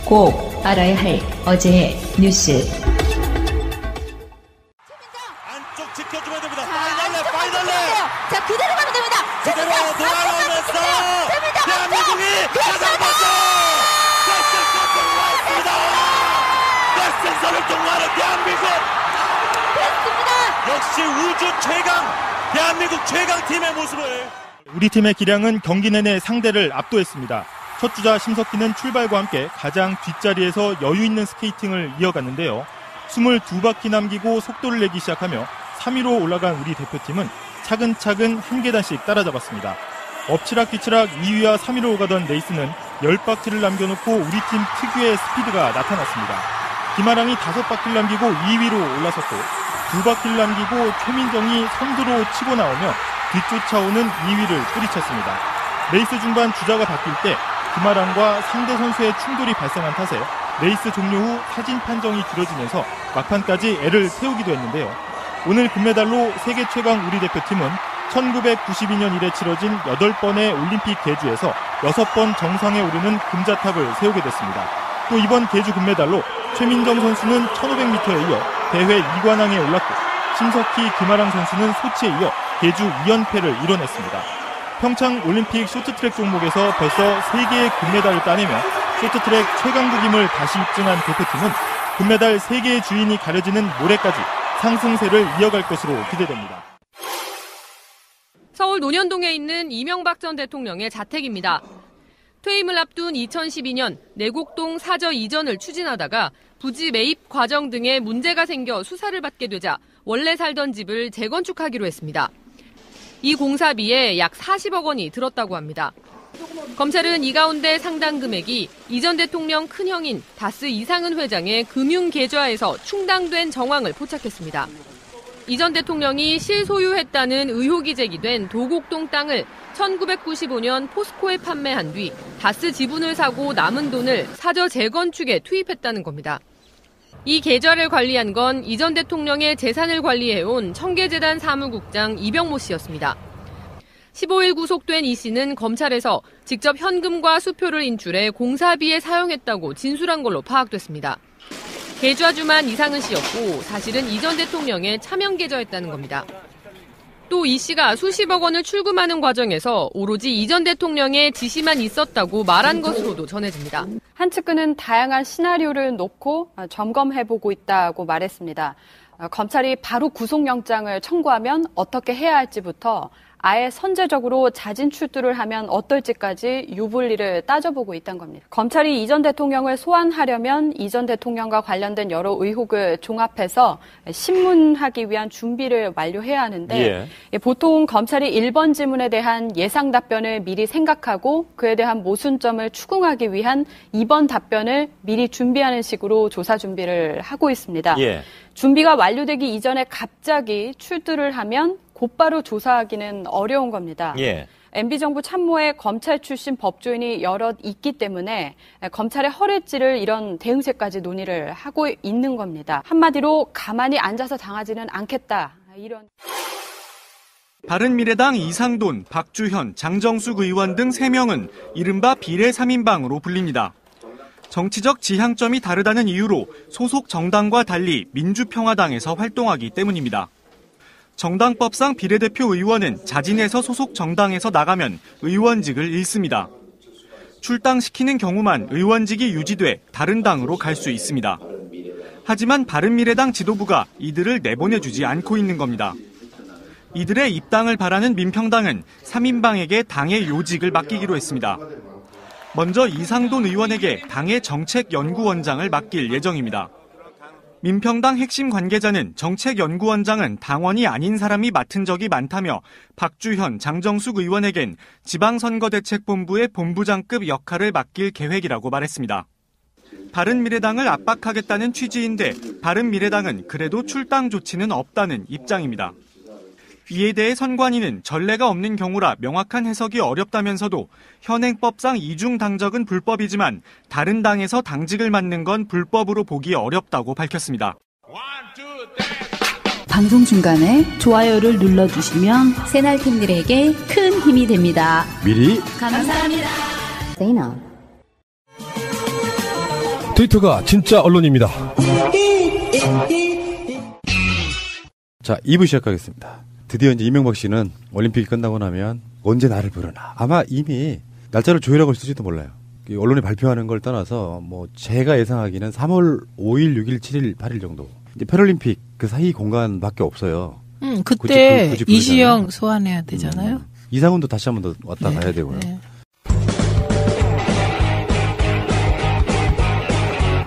꼭 알아야 할 어제의 뉴스. 안쪽 지켜주면 됩니다. 파이널레. 자, 그대로 가면 됩니다. 그대로 돌아오면서 대한민국이 가장 먼저 결승선을 통과했습니다. 결승선을 통과하는 대한민국. 그렇습니다. 역시 우주 최강, 대한민국 최강 팀의 모습을. 우리 팀의 기량은 경기 내내 상대를 압도했습니다. 첫 주자 심석희는 출발과 함께 가장 뒷자리에서 여유 있는 스케이팅을 이어갔는데요. 22바퀴 남기고 속도를 내기 시작하며 3위로 올라간 우리 대표팀은 차근차근 한 계단씩 따라잡았습니다. 엎치락뒤치락 2위와 3위로 오가던 레이스는 10바퀴를 남겨놓고 우리 팀 특유의 스피드가 나타났습니다. 김아랑이 5바퀴를 남기고 2위로 올라섰고 2바퀴를 남기고 최민정이 선두로 치고 나오며 뒤쫓아오는 2위를 뿌리쳤습니다. 레이스 중반 주자가 바뀔 때 김아랑과 상대 선수의 충돌이 발생한 탓에 레이스 종료 후 사진 판정이 길어지면서 막판까지 애를 태우기도 했는데요. 오늘 금메달로 세계 최강 우리 대표팀은 1992년 이래 치러진 8번의 올림픽 계주에서 6번 정상에 오르는 금자탑을 세우게 됐습니다. 또 이번 계주 금메달로 최민정 선수는 1500m에 이어 대회 2관왕에 올랐고 심석희, 김아랑 선수는 소치에 이어 계주 2연패를 이뤄냈습니다. 평창 올림픽 쇼트트랙 종목에서 벌써 3개의 금메달을 따내며 쇼트트랙 최강국임을 다시 입증한 대표팀은 금메달 3개의 주인이 가려지는 모레까지 상승세를 이어갈 것으로 기대됩니다. 서울 논현동에 있는 이명박 전 대통령의 자택입니다. 퇴임을 앞둔 2012년 내곡동 사저 이전을 추진하다가 부지 매입 과정 등에 문제가 생겨 수사를 받게 되자 원래 살던 집을 재건축하기로 했습니다. 이 공사비에 약 40억 원이 들었다고 합니다. 검찰은 이 가운데 상당 금액이 이 전 대통령 큰형인 다스 이상은 회장의 금융계좌에서 충당된 정황을 포착했습니다. 이 전 대통령이 실소유했다는 의혹이 제기된 도곡동 땅을 1995년 포스코에 판매한 뒤 다스 지분을 사고 남은 돈을 사저 재건축에 투입했다는 겁니다. 이 계좌를 관리한 건 이 전 대통령의 재산을 관리해온 청계재단 사무국장 이병모 씨였습니다. 15일 구속된 이 씨는 검찰에서 직접 현금과 수표를 인출해 공사비에 사용했다고 진술한 걸로 파악됐습니다. 계좌주만 이상은 씨였고 사실은 이 전 대통령의 차명 계좌였다는 겁니다. 또 이 씨가 수십억 원을 출금하는 과정에서 오로지 이 전 대통령의 지시만 있었다고 말한 것으로도 전해집니다. 한 측근은 다양한 시나리오를 놓고 점검해보고 있다고 말했습니다. 검찰이 바로 구속영장을 청구하면 어떻게 해야 할지부터 아예 선제적으로 자진 출두를 하면 어떨지까지 유불리를 따져보고 있다는 겁니다. 검찰이 이 전 대통령을 소환하려면 이 전 대통령과 관련된 여러 의혹을 종합해서 신문하기 위한 준비를 완료해야 하는데 보통 검찰이 1번 질문에 대한 예상 답변을 미리 생각하고 그에 대한 모순점을 추궁하기 위한 2번 답변을 미리 준비하는 식으로 조사 준비를 하고 있습니다. 준비가 완료되기 이전에 갑자기 출두를 하면 곧바로 조사하기는 어려운 겁니다. MB정부 참모에 검찰 출신 법조인이 여럿 있기 때문에 검찰의 허를 찌를 이런 대응책까지 논의를 하고 있는 겁니다. 한마디로 가만히 앉아서 당하지는 않겠다. 이런. 바른미래당 이상돈, 박주현, 장정숙 의원 등 3명은 이른바 비례 3인방으로 불립니다. 정치적 지향점이 다르다는 이유로 소속 정당과 달리 민주평화당에서 활동하기 때문입니다. 정당법상 비례대표 의원은 자진해서 소속 정당에서 나가면 의원직을 잃습니다. 출당시키는 경우만 의원직이 유지돼 다른 당으로 갈 수 있습니다. 하지만 바른미래당 지도부가 이들을 내보내주지 않고 있는 겁니다. 이들의 입당을 바라는 민평당은 3인방에게 당의 요직을 맡기기로 했습니다. 먼저 이상돈 의원에게 당의 정책연구원장을 맡길 예정입니다. 민평당 핵심 관계자는 정책연구원장은 당원이 아닌 사람이 맡은 적이 많다며 박주현, 장정숙 의원에겐 지방선거대책본부의 본부장급 역할을 맡길 계획이라고 말했습니다. 바른미래당을 압박하겠다는 취지인데 바른미래당은 그래도 출당 조치는 없다는 입장입니다. 이에 대해 선관위는 전례가 없는 경우라 명확한 해석이 어렵다면서도 현행법상 이중당적은 불법이지만 다른 당에서 당직을 맡는 건 불법으로 보기 어렵다고 밝혔습니다. 방송 중간에 좋아요를 눌러주시면 새날팀들에게 큰 힘이 됩니다. 미리 감사합니다. 트위터가 진짜 언론입니다. 자, 2부 시작하겠습니다. 드디어 이제 이명박 씨는 올림픽이 끝나고 나면 언제 나를 부르나. 아마 이미 날짜를 조율하고 있을지도 몰라요. 언론이 발표하는 걸 떠나서 뭐 제가 예상하기는 3월 5일, 6일, 7일, 8일 정도. 이제 패럴림픽 그 사이 공간밖에 없어요. 그때 이시영 소환해야 되잖아요. 이상훈도 다시 한 번 더 왔다 가야 되고요. 네.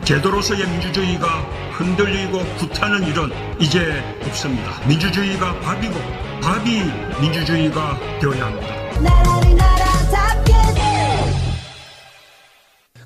제도로서의 민주주의가 흔들리고 구타는 일은 이제 없습니다. 민주주의가 밥이고 밥이 민주주의가 되어야 합니다.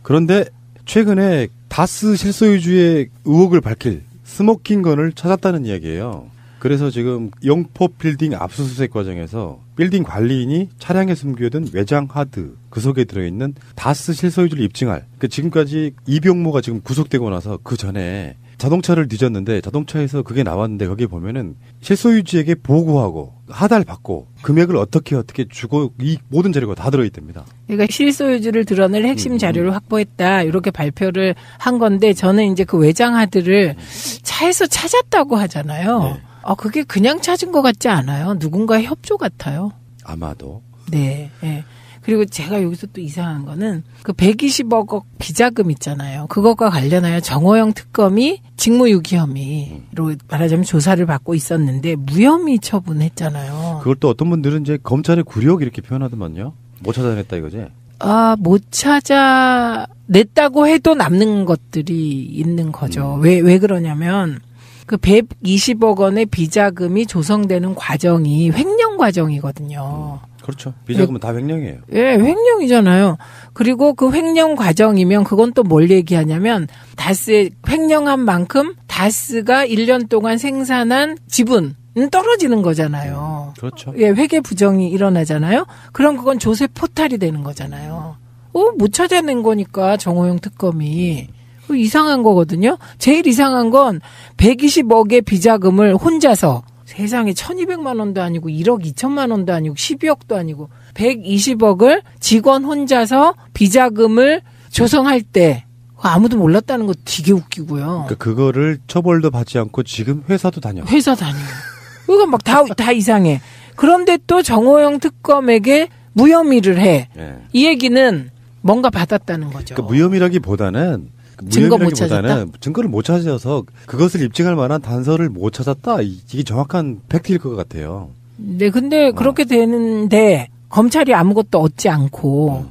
그런데 최근에 다스 실소유주의 의혹을 밝힐 스모킹건을 찾았다는 이야기예요. 그래서 지금 영포 빌딩 압수수색 과정에서 빌딩 관리인이 차량에 숨겨둔 외장 하드 그 속에 들어있는 다스 실소유주를 입증할 지금까지 이병모가 지금 구속되고 나서 그 전에 자동차를 뒤졌는데 자동차에서 그게 나왔는데 거기에 보면은 실소유주에게 보고하고 하달 받고 금액을 어떻게 주고 이 모든 자료가 다 들어있답니다. 그러니까 실소유주를 드러낼 핵심 자료를 확보했다 이렇게 발표를 한 건데 저는 이제 그 외장 하드를 차에서 찾았다고 하잖아요. 네. 그게 그냥 찾은 것 같지 않아요. 누군가의 협조 같아요. 아마도. 네. 네. 그리고 제가 여기서 또 이상한 거는 그 120억 비자금 있잖아요. 그것과 관련하여 정호영 특검이 직무유기 혐의로 말하자면 조사를 받고 있었는데 무혐의 처분했잖아요. 그걸 또 어떤 분들은 이제 검찰의 굴욕 이렇게 표현하더만요. 못 찾아냈다 이거지? 못 찾아냈다고 해도 남는 것들이 있는 거죠. 왜 그러냐면 그 120억 원의 비자금이 조성되는 과정이 횡령 과정이거든요. 그렇죠. 비자금은 다 횡령이에요. 예, 횡령이잖아요. 그리고 그 횡령 과정이면 그건 또 뭘 얘기하냐면 다스의 횡령한 만큼 다스가 1년 동안 생산한 지분은 떨어지는 거잖아요. 그렇죠. 예, 회계 부정이 일어나잖아요. 그럼 그건 조세 포탈이 되는 거잖아요. 못 찾아낸 거니까 정호영 특검이. 이상한 거거든요. 제일 이상한 건 120억의 비자금을 혼자서 세상에 1200만 원도 아니고 1억 2천만 원도 아니고 12억도 아니고 120억을 직원 혼자서 비자금을 조성할 때 아무도 몰랐다는 거 되게 웃기고요. 그러니까 그거를 처벌도 받지 않고 지금 회사도 다녀. 이거 막 다 이상해. 그런데 또 정호영 특검에게 무혐의를 해. 네. 이 뭔가 받았다는 거죠. 그러니까 무혐의라기보다는 증거를 못 찾아서 그것을 입증할 만한 단서를 못 찾았다. 이게 정확한 팩트일 것 같아요. 네, 근데 그렇게 되는데 검찰이 아무것도 얻지 않고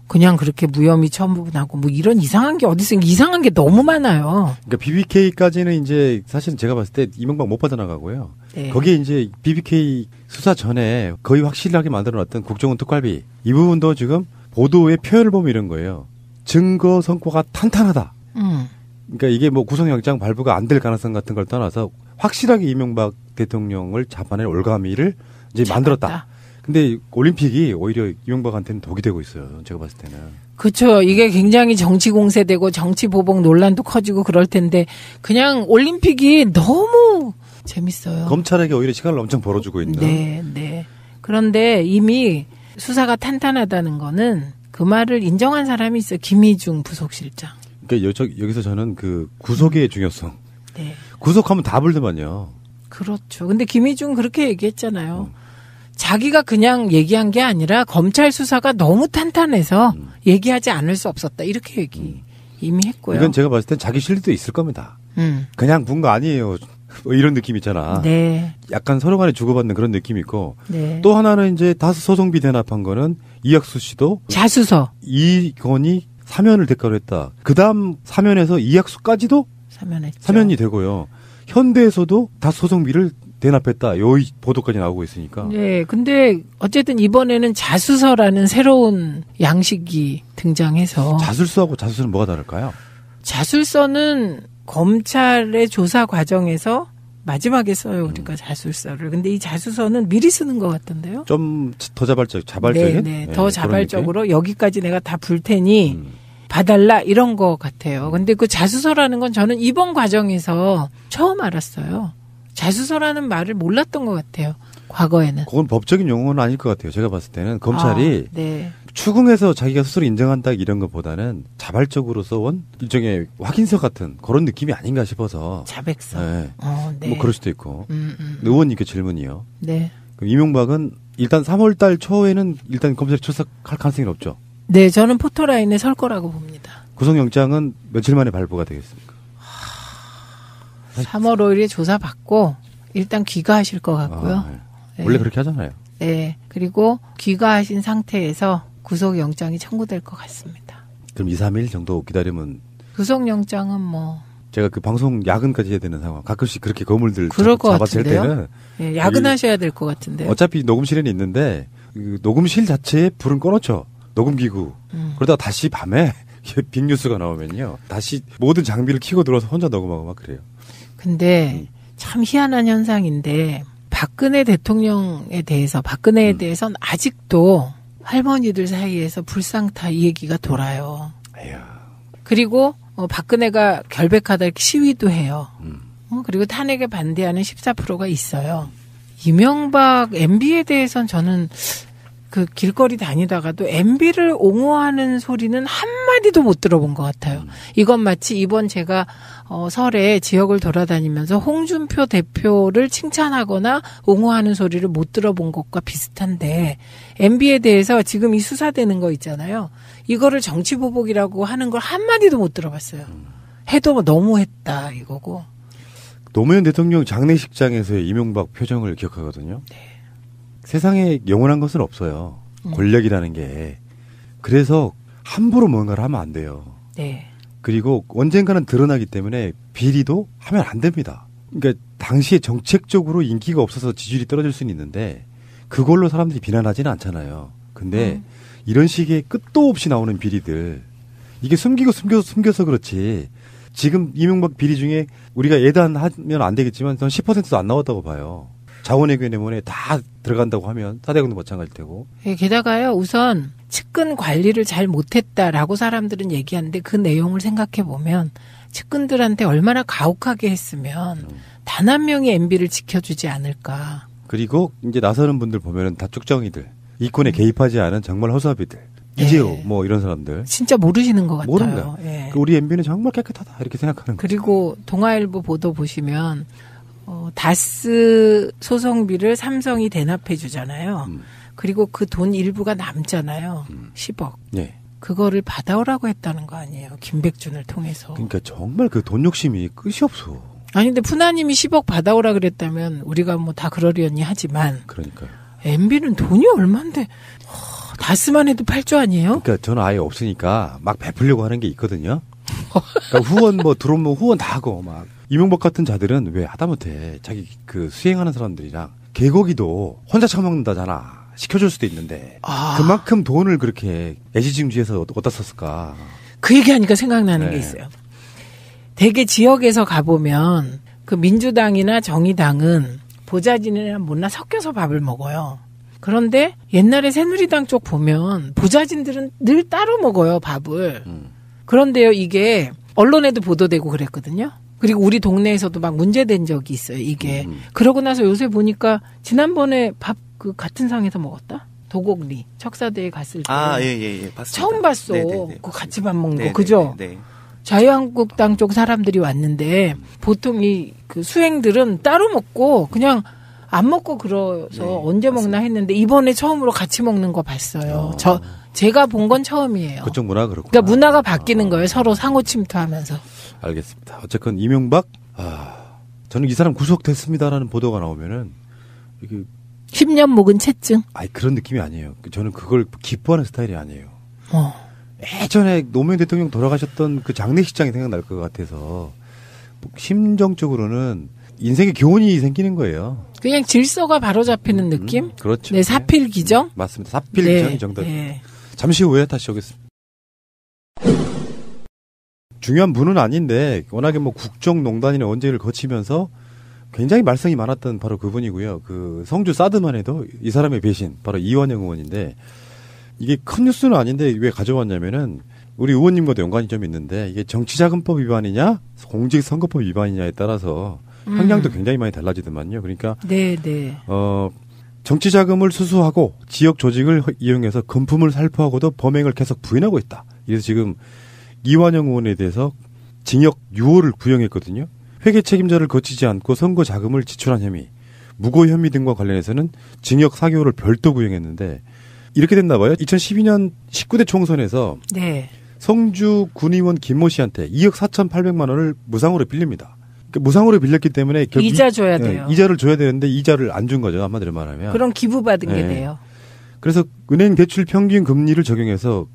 그냥 그렇게 무혐의 처분하고 뭐 이런 이상한 게 어디 있어요? 이상한 게 너무 많아요. 그러니까 BBK까지는 이제 사실은 제가 봤을 때 이명박 못 빠져나가고요. 네. 거기에 이제 BBK 수사 전에 거의 확실하게 만들어놨던 국정원 특활비 이 부분도 지금 보도의 표현을 보면 이런 거예요. 증거 성과가 탄탄하다. 그러니까 이게 뭐 구속영장 발부가 안 될 가능성 같은 걸 떠나서 확실하게 이명박 대통령을 잡아낼 올가미를 이제 만들었다. 근데 올림픽이 오히려 이명박한테는 독이 되고 있어요. 제가 봤을 때는. 그렇죠. 이게 굉장히 정치 공세되고 정치 보복 논란도 커지고 그럴 텐데 그냥 올림픽이 너무 재밌어요. 검찰에게 오히려 시간을 엄청 벌어주고 있는. 네. 그런데 이미 수사가 탄탄하다는 거는 그 말을 인정한 사람이 있어요. 김희중 부속실장. 그러니까 여기서 저는 그 구속의 중요성. 네. 구속하면 다 불더만요. 그렇죠. 근데 김희중 그렇게 얘기했잖아요. 자기가 그냥 얘기한 게 아니라 검찰 수사가 너무 탄탄해서 얘기하지 않을 수 없었다. 이렇게 이미 했고요. 이건 제가 봤을 땐 자기 실리도 있을 겁니다. 그냥 본 거 아니에요. 이런 느낌 있잖아. 네. 약간 서로 간에 주고받는 그런 느낌이 있고. 네. 또 하나는 이제 다스 소송비 대납한 거는 이학수 씨도 자수서. 이건이 사면을 대가로 했다. 그 다음 사면에서 이학수까지도 사면이 되고요. 현대에서도 다스 소송비를 대납했다. 요 보도까지 나오고 있으니까. 네. 근데 어쨌든 이번에는 자수서라는 새로운 양식이 등장해서. 자술서하고 자수서는 뭐가 다를까요? 자술서는 검찰의 조사 과정에서 마지막에 써요. 우리가 자술서를. 근데 이 자수서는 미리 쓰는 것 같던데요. 좀 더 자발적인? 네. 더 자발적으로 여기까지 내가 다 불 테니 봐달라 이런 것 같아요. 근데 그 자수서라는 건 저는 이번 과정에서 처음 알았어요. 자수서라는 말을 몰랐던 것 같아요. 과거에는. 그건 법적인 용어는 아닐 것 같아요. 제가 봤을 때는 검찰이 추궁해서 자기가 스스로 인정한다 이런 것보다는 자발적으로 써온 일종의 확인서 같은 그런 느낌이 아닌가 싶어서. 자백서. 네. 네. 뭐 그럴 수도 있고. 의원님께 질문이요. 네. 그럼 이명박은 일단 3월달 초에는 일단 검찰이 출석할 가능성이 높죠. 네, 저는 포토라인에 설 거라고 봅니다. 구속영장은 며칠 만에 발부가 되겠습니까? 3월 5일에 조사 받고 일단 귀가하실 것 같고요. 네. 네. 원래 그렇게 하잖아요. 네. 그리고 귀가하신 상태에서 구속영장이 청구될 것 같습니다. 그럼 2, 3일 정도 기다리면 구속영장은 뭐 제가 그 방송 야근까지 해야 되는 상황. 가끔씩 그렇게 거물들 그럴 것 잡았을 같은데요? 때는 네, 야근하셔야 될 것 같은데요. 어차피 녹음실에는 있는데 그 녹음실 자체에 불은 꺼놓죠. 녹음기구. 그러다가 다시 밤에 빅뉴스가 나오면요. 다시 모든 장비를 켜고 들어와서 혼자 녹음하고 막 그래요. 근데 참 희한한 현상인데 박근혜 대통령에 대해서 박근혜에 대해서는 아직도 할머니들 사이에서 불상타 이 얘기가 돌아요. 그리고 박근혜가 결백하다 이렇게 시위도 해요. 그리고 탄핵에 반대하는 14%가 있어요. 이명박 MB에 대해서는 저는 그 길거리 다니다가도 MB를 옹호하는 소리는 한마디도 못 들어본 것 같아요. 이건 마치 이번 제가 설에 지역을 돌아다니면서 홍준표 대표를 칭찬하거나 옹호하는 소리를 못 들어본 것과 비슷한데 MB에 대해서 지금 이 수사되는 거 있잖아요. 이거를 정치보복이라고 하는 걸 한마디도 못 들어봤어요. 해도 너무했다 이거고. 노무현 대통령 장례식장에서의 이명박 표정을 기억하거든요. 네. 세상에 영원한 것은 없어요. 권력이라는 게. 그래서 함부로 뭔가를 하면 안 돼요. 네. 그리고 언젠가는 드러나기 때문에 비리도 하면 안 됩니다. 그러니까 당시에 정책적으로 인기가 없어서 지지율이 떨어질 수는 있는데 그걸로 사람들이 비난하지는 않잖아요. 근데 이런 식의 끝도 없이 나오는 비리들 이게 숨겨서 그렇지 지금 이명박 비리 중에 우리가 예단하면 안 되겠지만 전 10%도 안 나왔다고 봐요. 자원외교내문에 다 들어간다고 하면 사대강도 마찬가지일 테고. 예, 게다가요 우선 측근 관리를 잘 못했다라고 사람들은 얘기하는데 그 내용을 생각해 보면 측근들한테 얼마나 가혹하게 했으면 단 한 명의 MB를 지켜주지 않을까. 그리고 이제 나서는 분들 보면은 다 쭉정이들, 이권에 개입하지 않은 정말 허수아비들, 이재호 뭐 이런 사람들. 진짜 모르시는 것 같아요. 모릅니다. 예. 우리 MB는 정말 깨끗하다 이렇게 생각하는 거죠. 그리고 동아일보 보도 보시면 다스 소송비를 삼성이 대납해 주잖아요. 그리고 그 돈 일부가 남잖아요. 10억. 네. 그거를 받아오라고 했다는 거 아니에요. 김백준을 통해서. 그러니까 정말 그 돈 욕심이 끝이 없어. 아니 근데 푸나님이 10억 받아오라 그랬다면 우리가 뭐 다 그러려니 하지만 그러니까요. MB는 돈이 얼만데 다스만 해도 8조 아니에요? 그러니까 저는 아예 없으니까 막 베풀려고 하는 게 있거든요. 그러니까 후원 뭐 들어오면 후원 다 하고 막 이명박 같은 자들은 왜 하다못해 자기 그 수행하는 사람들이랑 개고기도 혼자 처먹는다잖아. 시켜줄 수도 있는데 그만큼 돈을 그렇게 애지중지해서 어디다 썼을까. 그 얘기하니까 생각나는 네. 게 있어요. 대개 지역에서 가보면 그 민주당이나 정의당은 보좌진이나 못나 섞여서 밥을 먹어요. 그런데 옛날에 새누리당 쪽 보면 보좌진들은 늘 따로 먹어요, 밥을. 그런데요, 이게 언론에도 보도되고 그랬거든요. 그리고 우리 동네에서도 막 문제된 적이 있어요, 이게. 그러고 나서 요새 보니까 지난번에 밥 그 같은 상에서 먹었다? 도곡리 척사대에 갔을 때. 예, 봤습니다. 처음 봤어. 네네네. 그 같이 밥 먹는 네네네. 거, 그죠? 네. 자유한국당 쪽 사람들이 왔는데 보통 이 그 수행들은 따로 먹고 그냥 안 먹고 그래서 언제 먹나 했는데 이번에 처음으로 같이 먹는 거 봤어요. 제가 본 건 처음이에요. 그쪽 문화가 그렇구나. 그러니까 문화가 바뀌는 거예요. 서로 상호 침투하면서. 알겠습니다. 어쨌건 이명박 저는 이 사람 구속됐습니다라는 보도가 나오면은 이게 10년 묵은 채증. 아니 그런 느낌이 아니에요. 저는 그걸 기뻐하는 스타일이 아니에요. 예전에 노무현 대통령 돌아가셨던 그 장례식장이 생각날 것 같아서 심정적으로는 인생의 교훈이 생기는 거예요. 그냥 질서가 바로 잡히는 느낌? 그렇죠. 네, 사필 기정? 맞습니다. 사필 네, 기정이 정답. 네. 잠시 후에 다시 오겠습니다. 중요한 분은 아닌데 워낙에 뭐 국정농단이나 언제를 거치면서 굉장히 말썽이 많았던 바로 그분이고요. 그 성주 사드만 해도 이 사람의 배신 바로 이완영 의원인데 이게 큰 뉴스는 아닌데 왜 가져왔냐면은 우리 의원님과도 연관이 좀 있는데 이게 정치자금법 위반이냐 공직선거법 위반이냐에 따라서 형량도 굉장히 많이 달라지더만요. 그러니까 네. 정치 자금을 수수하고 지역 조직을 이용해서 금품을 살포하고도 범행을 계속 부인하고 있다. 그래서 지금 이완영 의원에 대해서 징역 6월을 구형했거든요. 회계 책임자를 거치지 않고 선거 자금을 지출한 혐의, 무고 혐의 등과 관련해서는 징역 4개월을 별도 구형했는데 이렇게 됐나 봐요. 2012년 19대 총선에서 네. 성주 군의원 김모 씨한테 2억 4,800만 원을 무상으로 빌립니다. 그러니까 무상으로 빌렸기 때문에 이자 줘야 돼요. 이자를 줘야 되는데 이자를 안 준 거죠. 한마디로 말하면. 그럼 기부받은 게 돼요. 그래서 은행 대출 평균 금리를 적용해서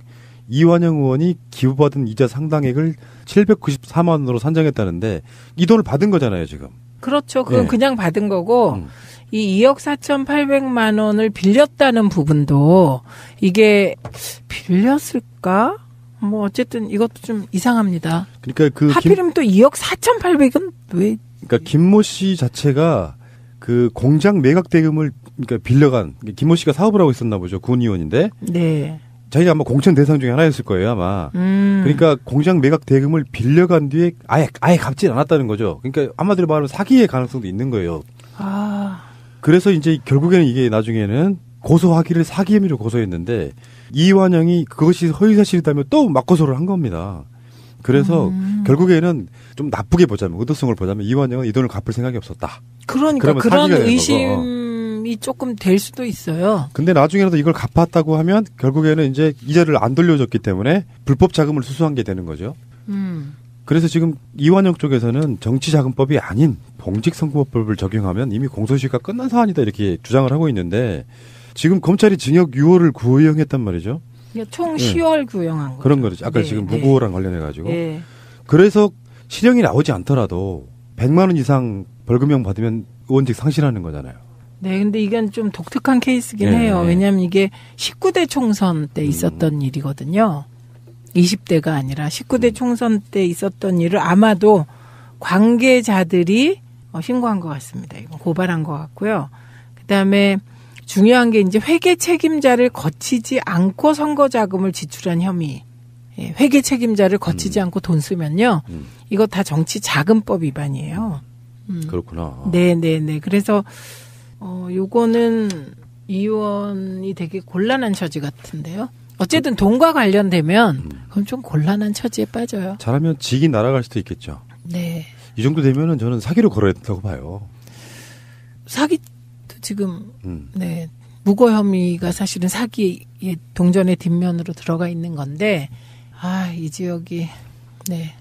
이완영 의원이 기부받은 이자 상당액을 794만 원으로 산정했다는데 이 돈을 받은 거잖아요, 지금. 그렇죠. 그건 그냥 받은 거고 이 2억 4,800만 원을 빌렸다는 부분도 이게 빌렸을까? 뭐 어쨌든 이것도 좀 이상합니다. 그러니까 하필이면 또 2억 4,800은 왜? 그러니까 김모 씨 자체가 그 공장 매각 대금을 그러니까 빌려간 김모 씨가 사업을 하고 있었나 보죠. 군의원인데. 네. 자기가 아마 공천 대상 중에 하나였을 거예요, 아마. 그러니까 공장 매각 대금을 빌려간 뒤에 아예 갚지 않았다는 거죠. 그러니까 한마디로 말하면 사기의 가능성도 있는 거예요. 그래서 이제 결국에는 이게 나중에는 고소하기를 사기 혐의로 고소했는데 이완영이 그것이 허위사실이다며 또 맞고소를 한 겁니다. 그래서 결국에는 좀 나쁘게 보자면 의도성을 보자면 이완영은 이 돈을 갚을 생각이 없었다. 그러니까 그런 의심이 조금 될 수도 있어요. 근데 나중에라도 이걸 갚았다고 하면 결국에는 이제 이자를 안 돌려줬기 때문에 불법 자금을 수수한 게 되는 거죠. 그래서 지금 이완영 쪽에서는 정치자금법이 아닌 공직선거법을 적용하면 이미 공소시효가 끝난 사안이다 이렇게 주장을 하고 있는데 지금 검찰이 징역 6월을 구형했단 말이죠. 총 10월 구형한 거죠. 그런 거죠. 아까 지금 무고랑 관련해가지고. 네. 그래서 실형이 나오지 않더라도 100만 원 이상 벌금형 받으면 의원직 상실하는 거잖아요. 네, 근데 이건 좀 독특한 케이스긴 해요. 왜냐하면 이게 19대 총선 때 있었던 일이거든요. 20대가 아니라 19대 총선 때 있었던 일을 아마도 관계자들이 신고한 것 같습니다. 이건 고발한 것 같고요. 그다음에 중요한 게 이제 회계 책임자를 거치지 않고 선거 자금을 지출한 혐의. 회계 책임자를 거치지 않고 돈 쓰면요. 이거 다 정치 자금법 위반이에요. 그렇구나. 네네네. 그래서 요거는 이 의원이 되게 곤란한 처지 같은데요. 어쨌든 돈과 관련되면 그럼 좀 곤란한 처지에 빠져요. 잘하면 직이 날아갈 수도 있겠죠. 네. 이 정도 되면은 저는 사기로 걸어야 된다고 봐요. 사기도 지금 네 무고 혐의가 사실은 사기의 동전의 뒷면으로 들어가 있는 건데 이 지역이 네.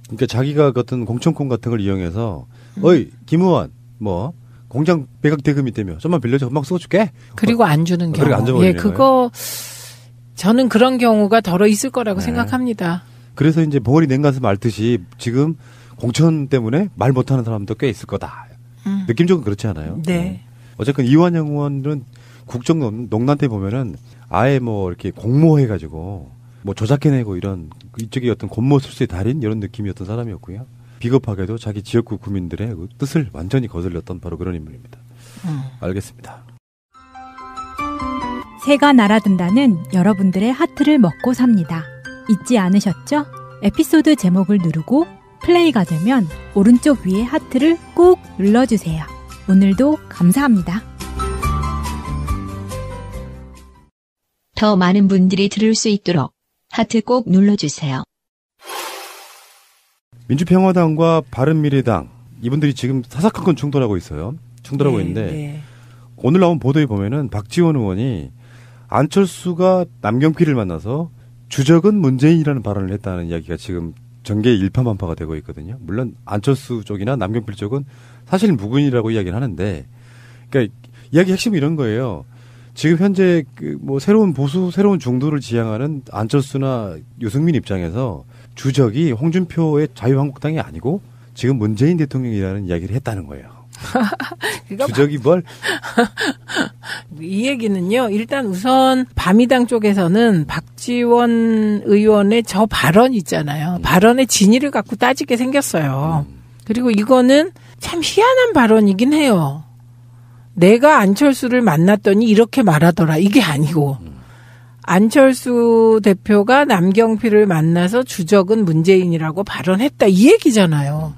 그러니까 자기가 어떤 공천권 같은 걸 이용해서 어이 김 의원 뭐 공장 매각 대금이 되면 좀만 빌려줘 금방 써줄게. 그리고 안 주는 경우. 예, 그거 저는 그런 경우가 덜어 있을 거라고 생각합니다. 그래서 이제 벙어리 냉가슴 앓듯이 지금 공천 때문에 말 못하는 사람도 꽤 있을 거다. 느낌적으로 그렇지 않아요? 네. 어쨌든 이완영 의원은 국정농단 때 보면은 아예 뭐 이렇게 공모해가지고 뭐 조작해내고 이런 이쪽에 어떤 권모 술수의 달인 이런 느낌이었던 사람이었고요. 비겁하게도 자기 지역구 구민들의 뜻을 완전히 거슬렸던 바로 그런 인물입니다. 알겠습니다. 새가 날아든다는 여러분들의 하트를 먹고 삽니다. 잊지 않으셨죠? 에피소드 제목을 누르고 플레이가 되면 오른쪽 위에 하트를 꼭 눌러주세요. 오늘도 감사합니다. 더 많은 분들이 들을 수 있도록 하트 꼭 눌러주세요. 민주평화당과 바른미래당 이분들이 지금 사사건건 충돌하고 있어요. 충돌하고 있는데 오늘 나온 보도에 보면은 박지원 의원이 안철수가 남경필을 만나서 주적은 문재인이라는 발언을 했다는 이야기가 지금 전개 일파만파가 되고 있거든요. 물론 안철수 쪽이나 남경필 쪽은 사실 무근이라고 이야기를 하는데, 그러니까 이야기 핵심이 이런 거예요. 지금 현재 뭐 새로운 보수, 새로운 중도를 지향하는 안철수나 유승민 입장에서 주적이 홍준표의 자유한국당이 아니고 지금 문재인 대통령이라는 이야기를 했다는 거예요. 주적이 뭘? 이 얘기는요. 일단 우선 바미당 쪽에서는 박지원 의원의 저 발언 있잖아요. 발언의 진위를 갖고 따지게 생겼어요. 그리고 이거는 참 희한한 발언이긴 해요. 내가 안철수를 만났더니 이렇게 말하더라. 이게 아니고 안철수 대표가 남경필을 만나서 주적은 문재인이라고 발언했다. 이 얘기잖아요.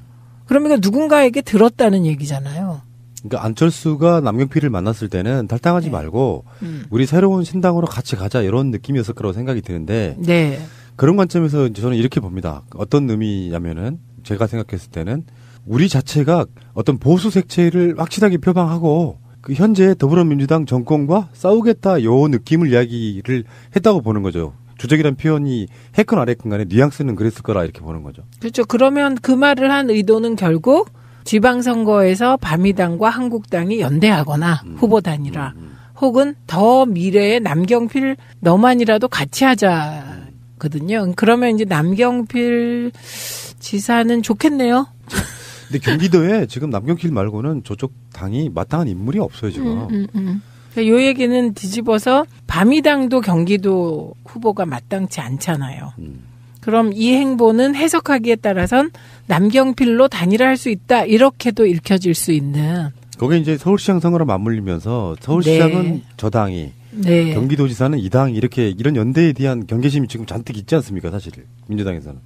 그러면 누군가에게 들었다는 얘기잖아요. 그러니까 안철수가 남경필을 만났을 때는 탈당하지 말고 우리 새로운 신당으로 같이 가자 이런 느낌이었을 거라고 생각이 드는데 네. 그런 관점에서 이제 저는 이렇게 봅니다. 어떤 의미냐면은 제가 생각했을 때는 우리 자체가 어떤 보수 색채를 확실하게 표방하고 그 현재 더불어민주당 정권과 싸우겠다 요 느낌을 이야기를 했다고 보는 거죠. 주적이란 표현이 했건 안 했건 간에 뉘앙스는 그랬을 거라 이렇게 보는 거죠. 그렇죠. 그러면 그 말을 한 의도는 결국 지방선거에서 바미당과 한국당이 연대하거나 후보 단일화 혹은 더 미래의 남경필 너만이라도 같이 하자거든요. 그러면 이제 남경필 지사는 좋겠네요. 근데 경기도에 지금 남경필 말고는 저쪽 당이 마땅한 인물이 없어요, 지금. 요 얘기는 뒤집어서 바미당도 경기도 후보가 마땅치 않잖아요. 그럼 이 행보는 해석하기에 따라선 남경필로 단일화할 수 있다. 이렇게도 읽혀질 수 있는. 거기에 이제 서울시장 선거랑 맞물리면서 서울시장은 네. 저 당이, 네. 경기도지사는 이 당이 이렇게 이런 연대에 대한 경계심이 지금 잔뜩 있지 않습니까, 사실 민주당에서는.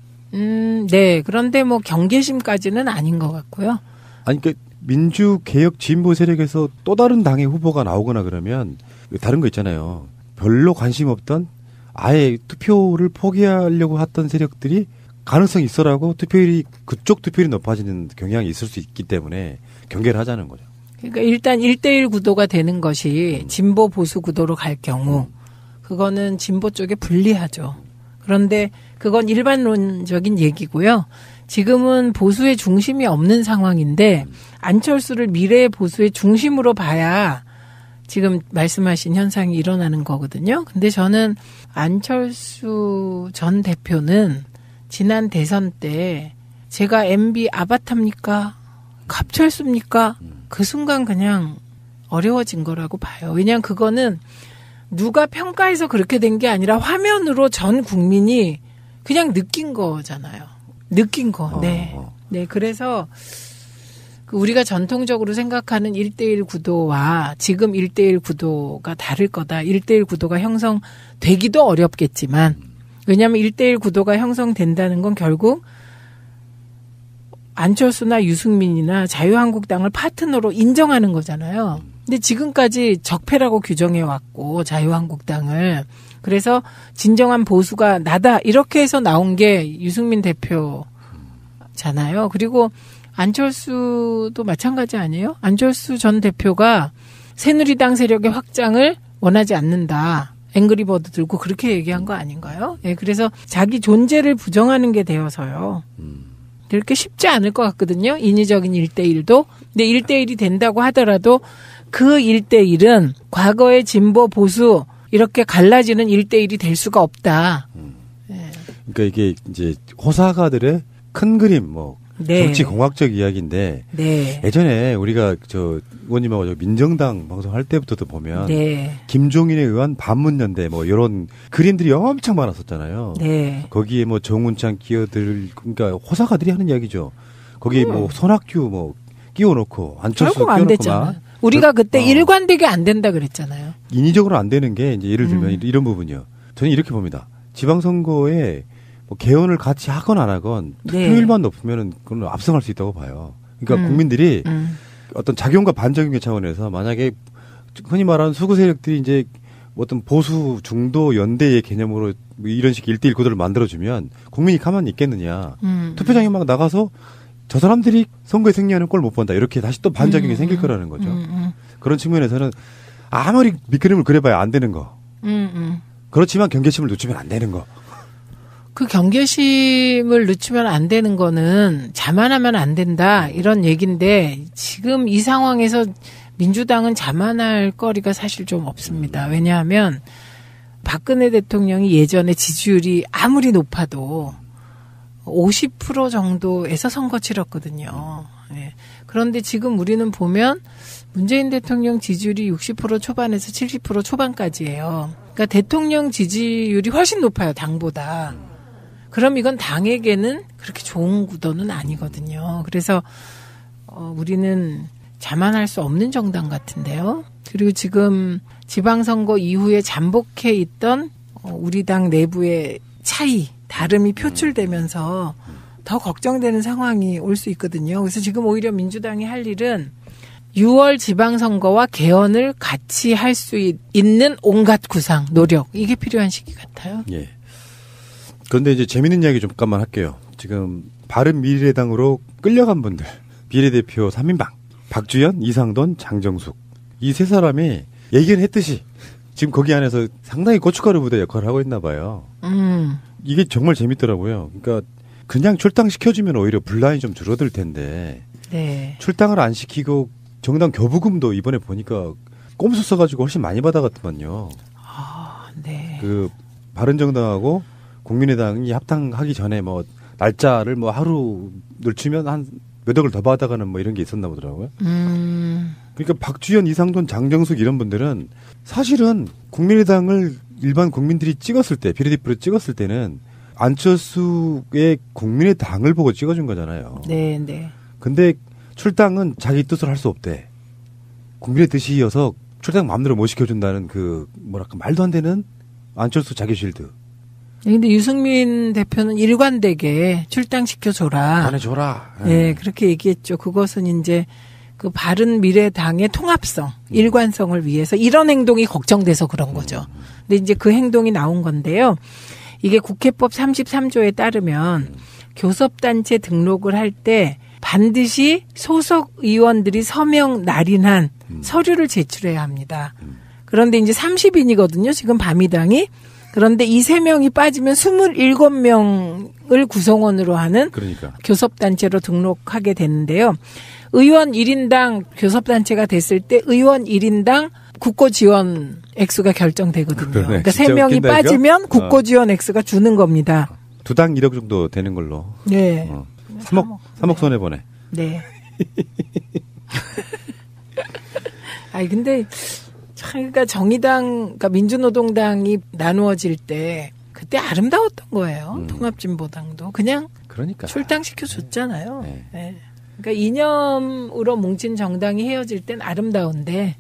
네. 그런데 뭐 경계심까지는 아닌 것 같고요. 아니, 그러니까 민주개혁 진보 세력에서 또 다른 당의 후보가 나오거나 그러면 다른 거 있잖아요. 별로 관심 없던 아예 투표를 포기하려고 했던 세력들이 가능성이 있어라고 투표율이 그쪽 투표율이 높아지는 경향이 있을 수 있기 때문에 경계를 하자는 거죠. 그러니까 일단 1대1 구도가 되는 것이 진보 보수 구도로 갈 경우 그거는 진보 쪽에 불리하죠. 그런데 그건 일반론적인 얘기고요. 지금은 보수의 중심이 없는 상황인데 안철수를 미래의 보수의 중심으로 봐야 지금 말씀하신 현상이 일어나는 거거든요. 근데 저는 안철수 전 대표는 지난 대선 때 제가 MB 아바타입니까? 갑철수입니까? 그 순간 그냥 어려워진 거라고 봐요. 왜냐하면 그거는 누가 평가해서 그렇게 된 게 아니라 화면으로 전 국민이 그냥 느낀 거잖아요. 느낀 거. 네. 네. 그래서 우리가 전통적으로 생각하는 1대1 구도와 지금 1대1 구도가 다를 거다. 1대1 구도가 형성되기도 어렵겠지만 왜냐하면 1대1 구도가 형성된다는 건 결국 안철수나 유승민이나 자유한국당을 파트너로 인정하는 거잖아요. 근데 지금까지 적폐라고 규정해왔고 자유한국당을. 그래서 진정한 보수가 나다 이렇게 해서 나온 게 유승민 대표잖아요. 그리고 안철수도 마찬가지 아니에요? 안철수 전 대표가 새누리당 세력의 확장을 원하지 않는다. 앵그리버드 들고 그렇게 얘기한 거 아닌가요? 네, 그래서 자기 존재를 부정하는 게 되어서요. 그렇게 쉽지 않을 것 같거든요. 인위적인 1대1도. 근데 1대1이 된다고 하더라도 그 1대1은 과거의 진보 보수 이렇게 갈라지는 1대1이 될 수가 없다. 네. 그러니까 이게 이제 호사가들의 큰 그림, 뭐 네. 정치 공학적 이야기인데 네. 예전에 우리가 저 의원님하고 저 민정당 방송할 때부터도 보면 네. 김종인에 의한 반문연대 뭐 이런 그림들이 엄청 많았었잖아요. 네. 거기에 뭐 정운창 끼어들 그러니까 호사가들이 하는 이야기죠. 거기에 뭐 손학규 뭐 끼워놓고 안철수 결국 안 됐잖아요. 우리가 그때 일관되게 안 된다 그랬잖아요. 인위적으로 안 되는 게 이제 예를 들면 이런 부분이요. 저는 이렇게 봅니다. 지방선거에 뭐 개헌을 같이 하건 안 하건 투표율만 높으면은 그건 압승할 수 있다고 봐요. 그러니까 국민들이 어떤 작용과 반작용의 차원에서 만약에 흔히 말하는 수구 세력들이 이제 어떤 보수 중도 연대의 개념으로 이런 식 1대1 구도를 만들어주면 국민이 가만히 있겠느냐. 투표장에 막 나가서 저 사람들이 선거에 승리하는 꼴 못 본다. 이렇게 다시 또 반작용이 생길 거라는 거죠. 그런 측면에서는 아무리 밑그림을 그려봐야 안 되는 거. 그렇지만 경계심을 놓치면 안 되는 거. 그 경계심을 늦추면 안 되는 거는 자만하면 안 된다 이런 얘기인데 지금 이 상황에서 민주당은 자만할 거리가 사실 좀 없습니다. 왜냐하면 박근혜 대통령이 예전에 지지율이 아무리 높아도 50% 정도에서 선거 치렀거든요. 네. 그런데 지금 우리는 보면 문재인 대통령 지지율이 60% 초반에서 70% 초반까지예요. 그러니까 대통령 지지율이 훨씬 높아요, 당보다. 그럼 이건 당에게는 그렇게 좋은 구도는 아니거든요. 그래서 우리는 자만할 수 없는 정당 같은데요. 그리고 지금 지방선거 이후에 잠복해 있던 우리 당 내부의 차이, 다름이 표출되면서 더 걱정되는 상황이 올 수 있거든요. 그래서 지금 오히려 민주당이 할 일은 6월 지방선거와 개헌을 같이 할 수 있는 온갖 구상, 노력 이게 필요한 시기 같아요. 예. 그런데 이제 재밌는 이야기 잠깐만 할게요. 지금 바른미래당으로 끌려간 분들 비례대표 3인방 박주현, 이상돈, 장정숙 이 세 사람이 얘기는 했듯이 지금 거기 안에서 상당히 고춧가루 부대 역할을 하고 있나 봐요. 이게 정말 재밌더라고요. 그러니까 그냥 출당시켜주면 오히려 분란이 좀 줄어들 텐데 네. 출당을 안 시키고 정당 교부금도 이번에 보니까 꼼수 써가지고 훨씬 많이 받아갔더만요. 네. 그 바른정당하고 국민의당이 합당하기 전에 뭐 날짜를 뭐 하루 늦추면 한 몇 억을 더 받아가는 뭐 이런 게 있었나 보더라고요. 그러니까 박주현, 이상돈, 장정숙 이런 분들은 사실은 국민의당을 일반 국민들이 찍었을 때 비례대표로 찍었을 때는 안철수의 국민의당을 보고 찍어준 거잖아요. 네, 네. 근데 출당은 자기 뜻을 할 수 없대. 국민의 뜻이어서 출당 마음대로 못 시켜준다는 그 뭐랄까 말도 안 되는 안철수 자기 실드. 근데 유승민 대표는 일관되게 출당시켜줘라. 보내줘라. 네, 그렇게 얘기했죠. 그것은 이제 그 바른미래당의 통합성, 일관성을 위해서 이런 행동이 걱정돼서 그런 거죠. 근데 이제 그 행동이 나온 건데요. 이게 국회법 33조에 따르면 교섭단체 등록을 할 때 반드시 소속 의원들이 서명 날인한 서류를 제출해야 합니다. 그런데 이제 30인이거든요. 지금 바미당이. 그런데 이 3명이 빠지면 27명을 구성원으로 하는 그러니까. 교섭단체로 등록하게 되는데요. 의원 1인당 교섭단체가 됐을 때 의원 1인당 국고지원 액수가 결정되거든요. 그러네. 그러니까 3명이 빠지면 국고지원 액수가 주는 겁니다. 2당 1억 정도 되는 걸로. 네. 3억 손해보네. 네. 아니, 근데, 참, 그러니까 정의당, 그러니까 민주노동당이 나누어질 때, 그때 아름다웠던 거예요. 통합진보당도. 그냥. 그러니까. 출당시켜줬잖아요. 네. 네. 그러니까 이념으로 뭉친 정당이 헤어질 땐 아름다운데,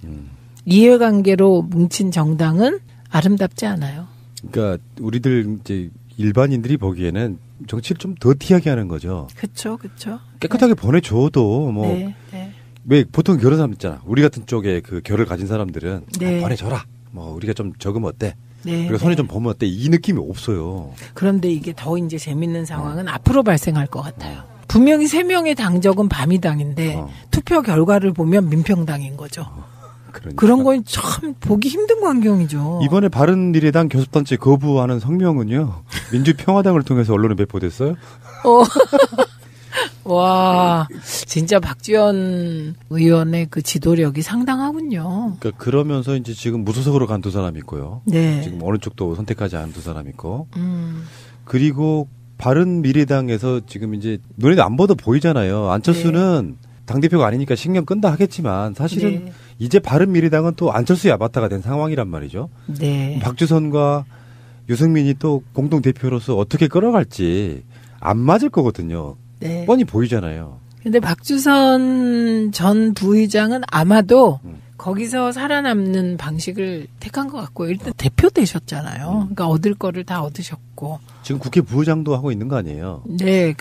이해관계로 뭉친 정당은 아름답지 않아요. 그러니까 우리들 이제 일반인들이 보기에는 정치를 좀 더티하게 하는 거죠. 그렇죠, 그렇죠. 깨끗하게 보내줘도 뭐 네, 네. 왜 보통 결혼 사람 있잖아. 우리 같은 쪽에 그 결을 가진 사람들은 네. 보내줘라. 뭐 우리가 좀 적으면 어때? 네, 우리가 손에 좀 보면 어때? 이 느낌이 없어요. 그런데 이게 더 이제 재밌는 상황은 앞으로 발생할 것 같아요. 분명히 3명의 당적은 바미당인데 투표 결과를 보면 민평당인 거죠. 그러니까. 그런 건 참 보기 힘든 광경이죠. 이번에 바른미래당 교섭단체 거부하는 성명은요. 민주평화당을 통해서 언론에 배포됐어요. 와, 진짜 박지원 의원의 그 지도력이 상당하군요. 그러니까 그러면서 이제 지금 무소속으로 간 2사람이 있고요. 네. 지금 어느 쪽도 선택하지 않은 2사람이 있고. 그리고 바른미래당에서 지금 이제 눈에도 안 보도 보이잖아요. 안철수는 당대표가 아니니까 신경 끈다 하겠지만 사실은 이제 바른미래당은 또 안철수의 아바타가 된 상황이란 말이죠. 네. 박주선과 유승민이 또 공동대표로서 어떻게 끌어갈지 안 맞을 거거든요. 네. 뻔히 보이잖아요. 근데 박주선 전 부의장은 아마도 거기서 살아남는 방식을 택한 것 같고요. 일단 대표 되셨잖아요. 그러니까 얻을 거를 다 얻으셨고. 지금 국회 부의장도 하고 있는 거 아니에요? 네.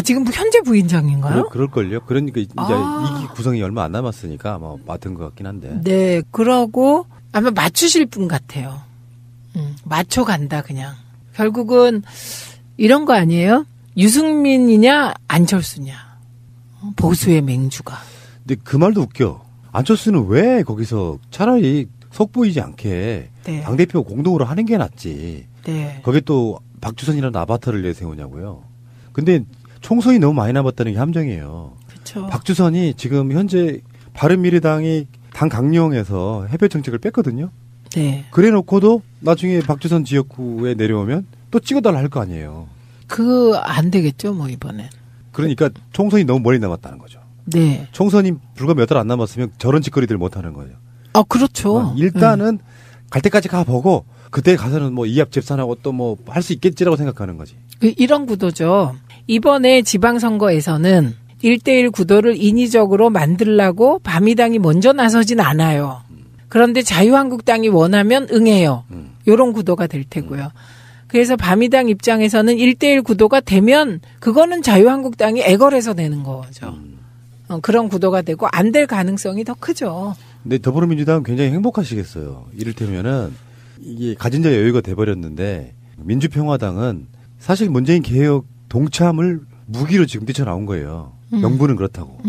지금 현재 부의장인가요? 그럴걸요. 그러니까 이제 이기 구성이 얼마 안 남았으니까 뭐 맡은 것 같긴 한데. 네. 그러고 아마 맞추실 분 같아요. 맞춰간다 그냥. 결국은 이런 거 아니에요? 유승민이냐 안철수냐. 보수의 맹주가. 근데 그 말도 웃겨. 안철수는 왜 거기서 차라리 속보이지 않게 네. 당대표 공동으로 하는 게 낫지. 네. 거기에 또 박주선이라는 아바타를 내세우냐고요. 근데 총선이 너무 많이 남았다는 게 함정이에요. 그렇죠. 박주선이 지금 현재 바른미래당이 당 강령에서 해외 정책을 뺐거든요. 네. 그래 놓고도 나중에 박주선 지역구에 내려오면 또 찍어달라 할 거 아니에요. 안 되겠죠, 뭐, 이번엔. 그러니까 총선이 너무 멀리 남았다는 거죠. 네. 총선이 불과 몇 달 안 남았으면 저런 짓거리들 못 하는 거예요. 그렇죠. 일단은 갈 때까지 가보고 그때 가서는 뭐 이합 집산하고 또 뭐 할 수 있겠지라고 생각하는 거지. 이런 구도죠. 이번에 지방선거에서는 1대1 구도를 인위적으로 만들려고 바미당이 먼저 나서진 않아요. 그런데 자유한국당이 원하면 응해요. 이런 구도가 될 테고요. 그래서 바미당 입장에서는 1대1 구도가 되면 그거는 자유한국당이 애걸해서 내는 거죠. 그런 구도가 되고 안 될 가능성이 더 크죠. 근데 더불어민주당은 굉장히 행복하시겠어요. 이를테면은 이게 가진 자의 여유가 돼버렸는데 민주평화당은 사실 문재인 개혁 동참을 무기로 지금 뛰쳐나온 거예요. 명분은 그렇다고.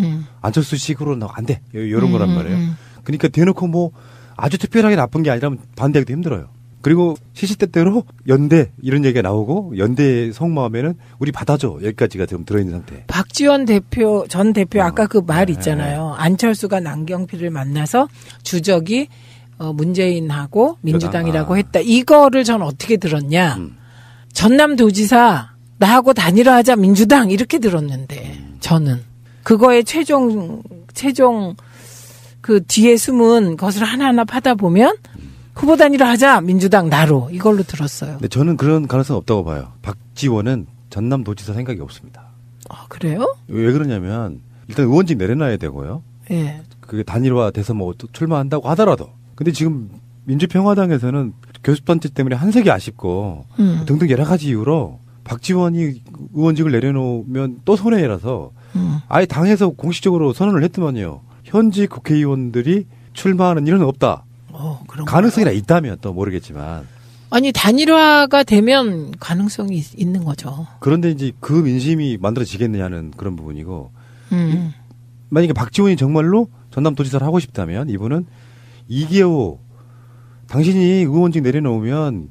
안철수식으로는 안 돼. 이런 거란 말이에요. 그러니까 대놓고 뭐 아주 특별하게 나쁜 게 아니라면 반대하기도 힘들어요. 그리고 시시때때로 연대 이런 얘기가 나오고 연대 속마음에는 우리 받아줘 여기까지가 지금 들어있는 상태. 박지원 전 대표 아까 그 말 있잖아요. 안철수가 남경필을 만나서 주적이 문재인하고 민주당이라고 했다. 이거를 전 어떻게 들었냐. 전남도지사 나하고 단일화하자 민주당 이렇게 들었는데 저는 그거의 최종 그 뒤에 숨은 것을 하나하나 파다 보면 후보 단일화하자 민주당 나로 이걸로 들었어요. 근데 저는 그런 가능성 없다고 봐요. 박지원은 전남도지사 생각이 없습니다. 아 그래요? 왜 그러냐면 일단 의원직 내려놔야 되고요. 예. 그게 단일화돼서 뭐 출마한다고 하더라도. 근데 지금 민주평화당에서는 교섭단체 때문에 한색이 아쉽고 등등 여러 가지 이유로 박지원이 의원직을 내려놓으면 또 손해라서 아예 당에서 공식적으로 선언을 했더만요. 현직 국회의원들이 출마하는 일은 없다. 가능성이나 있다면 또 모르겠지만. 아니 단일화가 되면 가능성이 있는 거죠. 그런데 이제 그 민심이 만들어지겠느냐는 그런 부분이고. 만약에 박지원이 정말로 전남도지사를 하고 싶다면 이분은 2개호 당신이 의원직 내려놓으면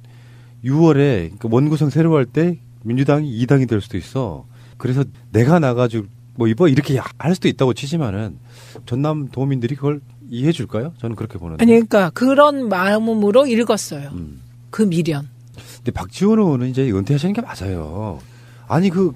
6월에 그러니까 원구성 새로 할 때 민주당이 2당이 될 수도 있어. 그래서 내가 나가지고 뭐 이렇게 할 수도 있다고 치지만은 전남 도민들이 그걸 이해해 줄까요? 저는 그렇게 보는데. 아니 그러니까 그런 마음으로 읽었어요. 그 미련. 근데 박지원 의원은 이제 은퇴하시는 게 맞아요. 아니 그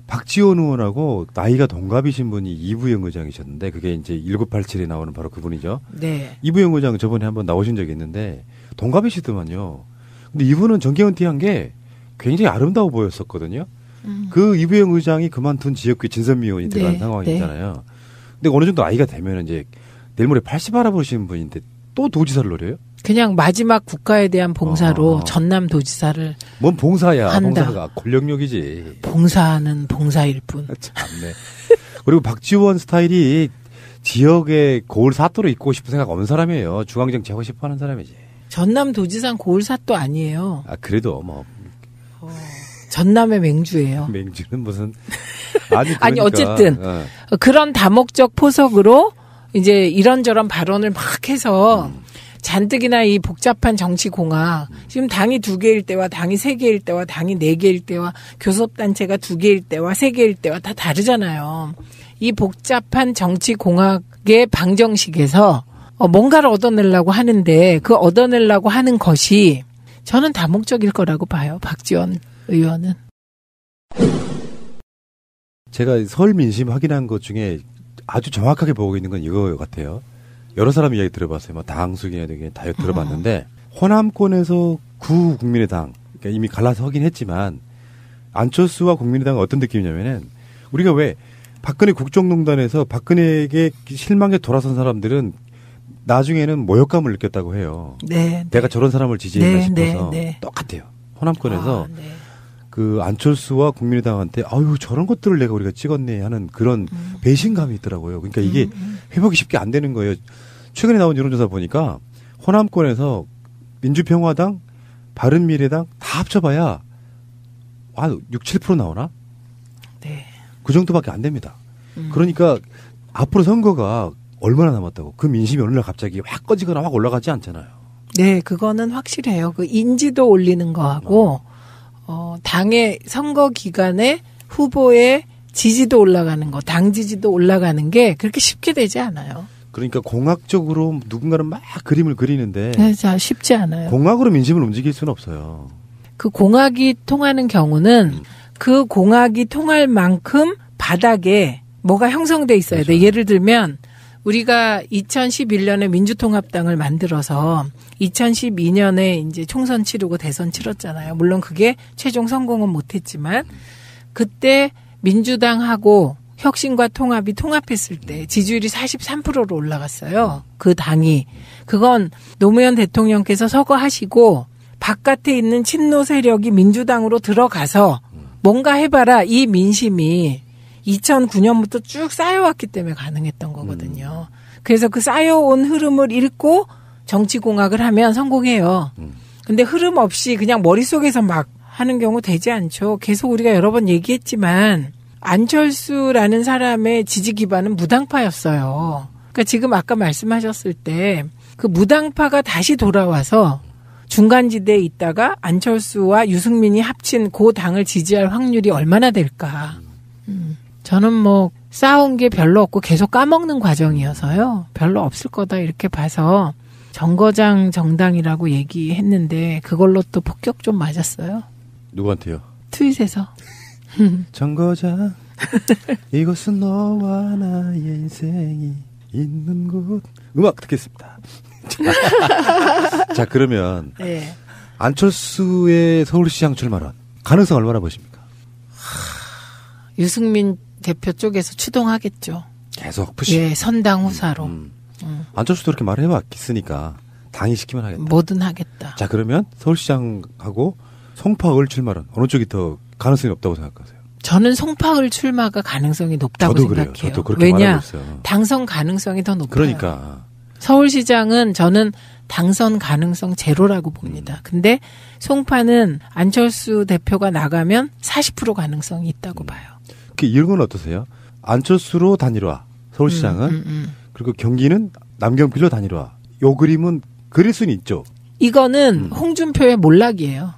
박지원 의원하고 나이가 동갑이신 분이 이부영 의장이셨는데 그게 이제 1987에 나오는 바로 그분이죠. 네. 이부영 의장 저번에 한번 나오신 적이 있는데 동갑이시더만요. 근데 이분은 정계 은퇴한 게 굉장히 아름다워 보였었거든요. 그 이부영 의장이 그만둔 지역구에 진선미 의원이 들어간 상황이잖아요. 근데 어느 정도 나이가 되면 이제 내일 모레 80 알아보시는 분인데 또 도지사를 노려요? 그냥 마지막 국가에 대한 봉사로 전남 도지사를 뭔 봉사야. 한다. 봉사가 권력욕이지. 봉사는 봉사일 뿐. 참네. 그리고 박지원 스타일이 지역에 고을 사또로 있고 싶은 생각 없는 사람이에요. 중앙정치 하고 싶어 하는 사람이지. 전남 도지사는 고을 사또 아니에요. 아 그래도 뭐. 전남의 맹주예요. 맹주는 무슨. 아니, 그러니까. 아니 어쨌든 그런 다목적 포석으로 이제 이런저런 발언을 막 해서 잔뜩이나 이 복잡한 정치 공학 지금 당이 2개일 때와 당이 3개일 때와 당이 4개일 때와 교섭단체가 2개일 때와 3개일 때와 다 다르잖아요. 이 복잡한 정치 공학의 방정식에서 뭔가를 얻어내려고 하는데 그 얻어내려고 하는 것이 저는 다목적일 거라고 봐요. 박지원 의원은. 제가 서울 민심 확인한 것 중에 아주 정확하게 보고 있는 건 이거 같아요. 여러 사람 이야기 들어봤어요. 뭐 당수기나 되게 다 들어봤는데 호남권에서 국민의당 그러니까 이미 갈라서 하긴 했지만 안철수와 국민의당은 어떤 느낌이냐면은 우리가 왜 박근혜 국정농단에서 박근혜에게 실망에 돌아선 사람들은 나중에는 모욕감을 느꼈다고 해요. 네. 내가 저런 사람을 지지했나 싶어서 네. 똑같아요. 호남권에서 그 안철수와 국민의당한테 아유 저런 것들을 내가 우리가 찍었네 하는 그런 배신감이 있더라고요. 그러니까 이게 회복이 쉽게 안 되는 거예요. 최근에 나온 여론조사 보니까 호남권에서 민주평화당, 바른미래당 다 합쳐봐야 한 6, 7% 나오나? 네. 그 정도밖에 안 됩니다. 그러니까 앞으로 선거가 얼마나 남았다고. 그 민심이 어느 날 갑자기 확 꺼지거나 확 올라가지 않잖아요. 네, 그거는 확실해요. 그 인지도 올리는 거하고 당의 선거 기간에 후보의 지지도 올라가는 거, 당 지지도 올라가는 게 그렇게 쉽게 되지 않아요. 그러니까 공학적으로 누군가는 막 그림을 그리는데 네, 쉽지 않아요. 공학으로 민심을 움직일 수는 없어요. 그 공학이 통하는 경우는 그 공학이 통할 만큼 바닥에 뭐가 형성돼 있어야 돼. 예를 들면 우리가 2011년에 민주통합당을 만들어서 2012년에 이제 총선 치르고 대선 치렀잖아요. 물론 그게 최종 성공은 못했지만 그때 민주당하고 혁신과 통합이 통합했을 때 지지율이 43%로 올라갔어요. 그 당이. 그건 노무현 대통령께서 서거하시고 바깥에 있는 친노 세력이 민주당으로 들어가서 뭔가 해봐라 이 민심이 2009년부터 쭉 쌓여왔기 때문에 가능했던 거거든요. 그래서 그 쌓여온 흐름을 읽고 정치공학을 하면 성공해요. 근데 흐름 없이 그냥 머릿속에서 막 하는 경우 되지 않죠. 계속 우리가 여러 번 얘기했지만 안철수라는 사람의 지지 기반은 무당파였어요. 그러니까 지금 아까 말씀하셨을 때 그 무당파가 다시 돌아와서 중간지대에 있다가 안철수와 유승민이 합친 그 당을 지지할 확률이 얼마나 될까. 저는 뭐 쌓아온 게 별로 없고 계속 까먹는 과정이어서요. 별로 없을 거다 이렇게 봐서 정거장 정당이라고 얘기했는데 그걸로 또 폭격 좀 맞았어요. 누구한테요? 트윗에서. 정거장 이곳은 너와 나의 인생이 있는 곳. 음악 듣겠습니다. 자, 그러면 네. 안철수의 서울시장 출마론 가능성 얼마나 보십니까? 유승민 대표 쪽에서 추동하겠죠. 계속 푸시. 예, 선당 후사로. 안철수도 그렇게 말을 해왔으니까 당이 시키면 하겠다. 뭐든 하겠다. 자, 그러면 서울시장하고 송파을 출마론 어느 쪽이 더 가능성이 높다고 생각하세요? 저는 송파을 출마가 가능성이 높다고 저도 생각해요. 그래요. 저도 그렇게 왜냐? 말하고 있어요. 당선 가능성이 더 높아요. 그러니까. 서울시장은 저는 당선 가능성 제로라고 봅니다. 근데 송파는 안철수 대표가 나가면 40% 가능성이 있다고 봐요. 이런 건 어떠세요? 안철수로 단일화, 서울시장은. 그리고 경기는 남경필로 단일화. 요 그림은 그릴 수는 있죠. 이거는 홍준표의 몰락이에요.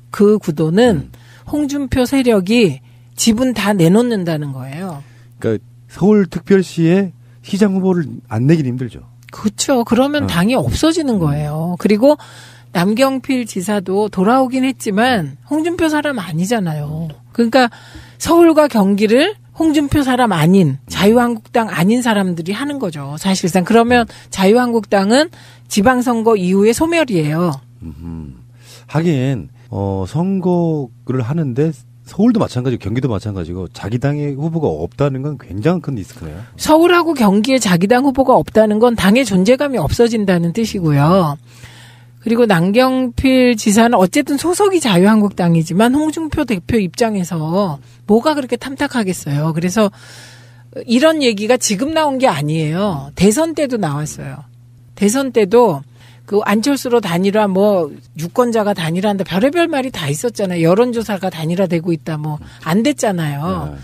그 구도는 홍준표 세력이 지분 다 내놓는다는 거예요. 그러니까 서울특별시에 시장 후보를 안 내긴 힘들죠. 그렇죠. 그러면 당이 없어지는 거예요. 그리고 남경필 지사도 돌아오긴 했지만 홍준표 사람 아니잖아요. 그러니까 서울과 경기를 홍준표 사람 아닌 자유한국당 아닌 사람들이 하는 거죠. 사실상. 그러면 자유한국당은 지방선거 이후에 소멸이에요. 하긴 선거를 하는데 서울도 마찬가지고 경기도 마찬가지고 자기 당의 후보가 없다는 건 굉장히 큰 리스크네요. 서울하고 경기에 자기 당 후보가 없다는 건 당의 존재감이 없어진다는 뜻이고요. 그리고 남경필 지사는 어쨌든 소속이 자유한국당이지만 홍준표 대표 입장에서 뭐가 그렇게 탐탁하겠어요. 그래서 이런 얘기가 지금 나온 게 아니에요. 대선 때도 나왔어요. 대선 때도 그 안철수로 단일화 뭐 유권자가 단일화한다 별의별 말이 다 있었잖아요. 여론조사가 단일화되고 있다 뭐 안 됐잖아요.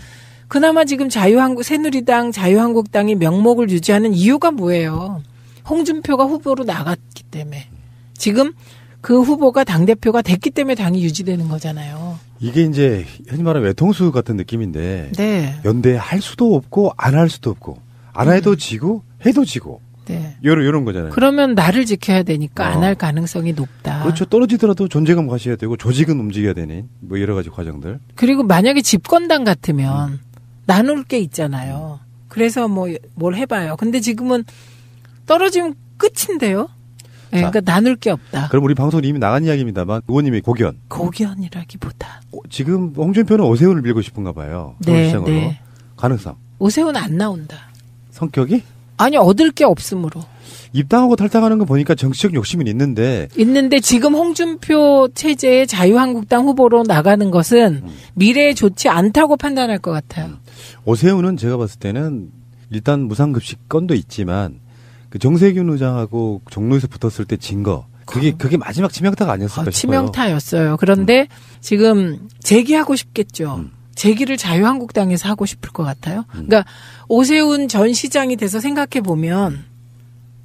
그나마 지금 새누리당 자유한국당이 명목을 유지하는 이유가 뭐예요? 홍준표가 후보로 나갔기 때문에. 지금 그 후보가 당대표가 됐기 때문에 당이 유지되는 거잖아요. 이게 이제 흔히 말하는 외통수 같은 느낌인데 네. 연대할 수도 없고 안 할 수도 없고 안 해도 지고 해도 지고 네. 요런 거잖아요. 그러면 나를 지켜야 되니까 안 할 가능성이 높다. 그렇죠. 떨어지더라도 존재감 가셔야 되고 조직은 움직여야 되는 뭐 여러 가지 과정들. 그리고 만약에 집권당 같으면 나눌 게 있잖아요. 그래서 뭐 뭘 해봐요. 근데 지금은 떨어지면 끝인데요. 네, 그러니까 나눌 게 없다. 그럼 우리 방송 이미 나간 이야기입니다만 의원님의 고견. 고견이라기보다. 지금 홍준표는 오세훈을 밀고 싶은가 봐요. 서울시장으로. 네. 가능성. 오세훈은 안 나온다. 성격이? 아니 얻을 게 없으므로. 입당하고 탈당하는 거 보니까 정치적 욕심은 있는데 지금 홍준표 체제의 자유한국당 후보로 나가는 것은 미래에 좋지 않다고 판단할 것 같아요. 오세훈은 제가 봤을 때는 일단 무상급식 건도 있지만 그 정세균 의장하고 종로에서 붙었을 때 진 거 그게 마지막 치명타가 아니었을까 싶어요. 치명타였어요. 그런데 지금 재기하고 싶겠죠. 재기를 자유한국당에서 하고 싶을 것 같아요. 그러니까 오세훈 전 시장이 돼서 생각해 보면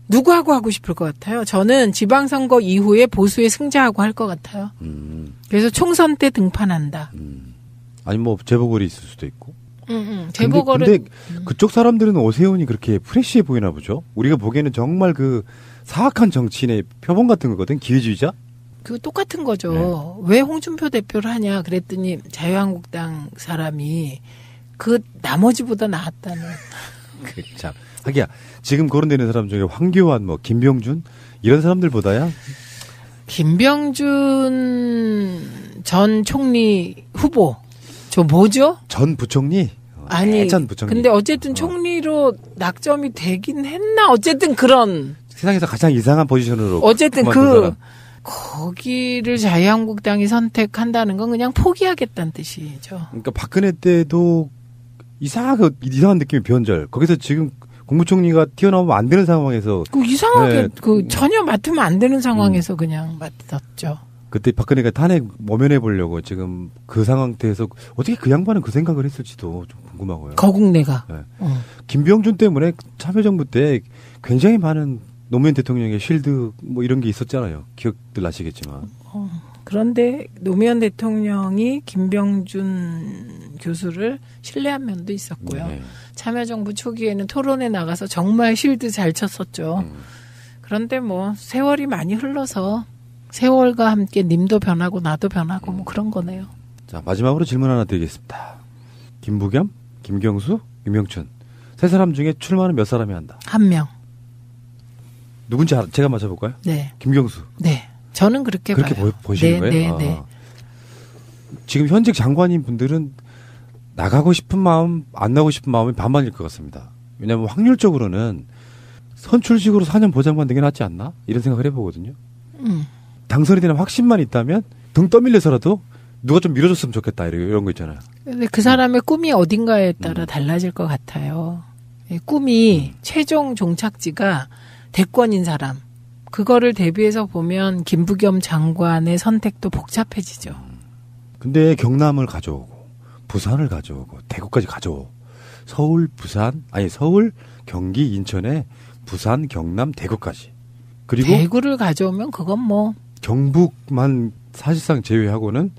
누구하고 하고 싶을 것 같아요. 저는 지방선거 이후에 보수의 승자하고 할 것 같아요. 그래서 총선 때 등판한다. 아니 뭐 재보궐이 있을 수도 있고. 재보궐은 근데 그쪽 사람들은 오세훈이 그렇게 프레시해 보이나 보죠. 우리가 보기에는 정말 그 사악한 정치인의 표본 같은 거거든. 기회주의자. 그 똑같은 거죠. 네. 왜 홍준표 대표를 하냐 그랬더니 자유한국당 사람이 그 나머지보다 나았다는. 참 하기야 지금 거론되는 사람 중에 황교안 뭐 김병준 이런 사람들보다야. 김병준 전 총리 후보. 저 뭐죠? 전 부총리? 아니, 전 부총리. 근데 어쨌든 총리로 낙점이 되긴 했나? 어쨌든 그런. 세상에서 가장 이상한 포지션으로. 어쨌든 거기를 자유한국당이 선택한다는 건 그냥 포기하겠다는 뜻이죠. 그러니까 박근혜 때도 이상한 느낌의 변절. 거기서 지금 국무총리가 튀어나오면 안 되는 상황에서 이상하게 전혀 맡으면 안 되는 상황에서 그냥 맡았죠. 그때 박근혜가 탄핵 모면해 보려고 지금 그 상태에서 어떻게 그 양반은 그 생각을 했을지도 좀 궁금하고요. 거국내가. 네. 김병준 때문에 참여정부 때 굉장히 많은 노무현 대통령의 쉴드 뭐 이런 게 있었잖아요. 기억들 나시겠지만. 그런데 노무현 대통령이 김병준 교수를 신뢰한 면도 있었고요. 네. 참여정부 초기에는 토론에 나가서 정말 쉴드 잘 쳤었죠. 그런데 뭐 세월이 많이 흘러서 세월과 함께 님도 변하고 나도 변하고 뭐 그런 거네요. 자, 마지막으로 질문 하나 드리겠습니다. 김부겸, 김경수, 유명춘 세 사람 중에 출마는 몇 사람이 한다? 한 명. 누군지 제가 맞춰볼까요? 네. 김경수. 네. 저는 그렇게 보시는 거예요? 네. 지금 현직 장관인 분들은 나가고 싶은 마음, 안 나가고 싶은 마음이 반반일 것 같습니다. 왜냐하면 확률적으로는 선출직으로 4년 보장받는 게 낫지 않나? 이런 생각을 해보거든요. 당선이 되는 확신만 있다면 등 떠밀려서라도 누가 좀 밀어줬으면 좋겠다 이런 거 있잖아요. 근데 그 사람의 꿈이 어딘가에 따라 달라질 것 같아요. 꿈이 최종 종착지가 대권인 사람. 그거를 대비해서 보면 김부겸 장관의 선택도 복잡해지죠. 근데 경남을 가져오고 부산을 가져오고 대구까지 가져오고 서울, 경기, 인천에 부산, 경남, 대구까지. 그리고 대구를 가져오면 그건 뭐 경북만 사실상 제외하고는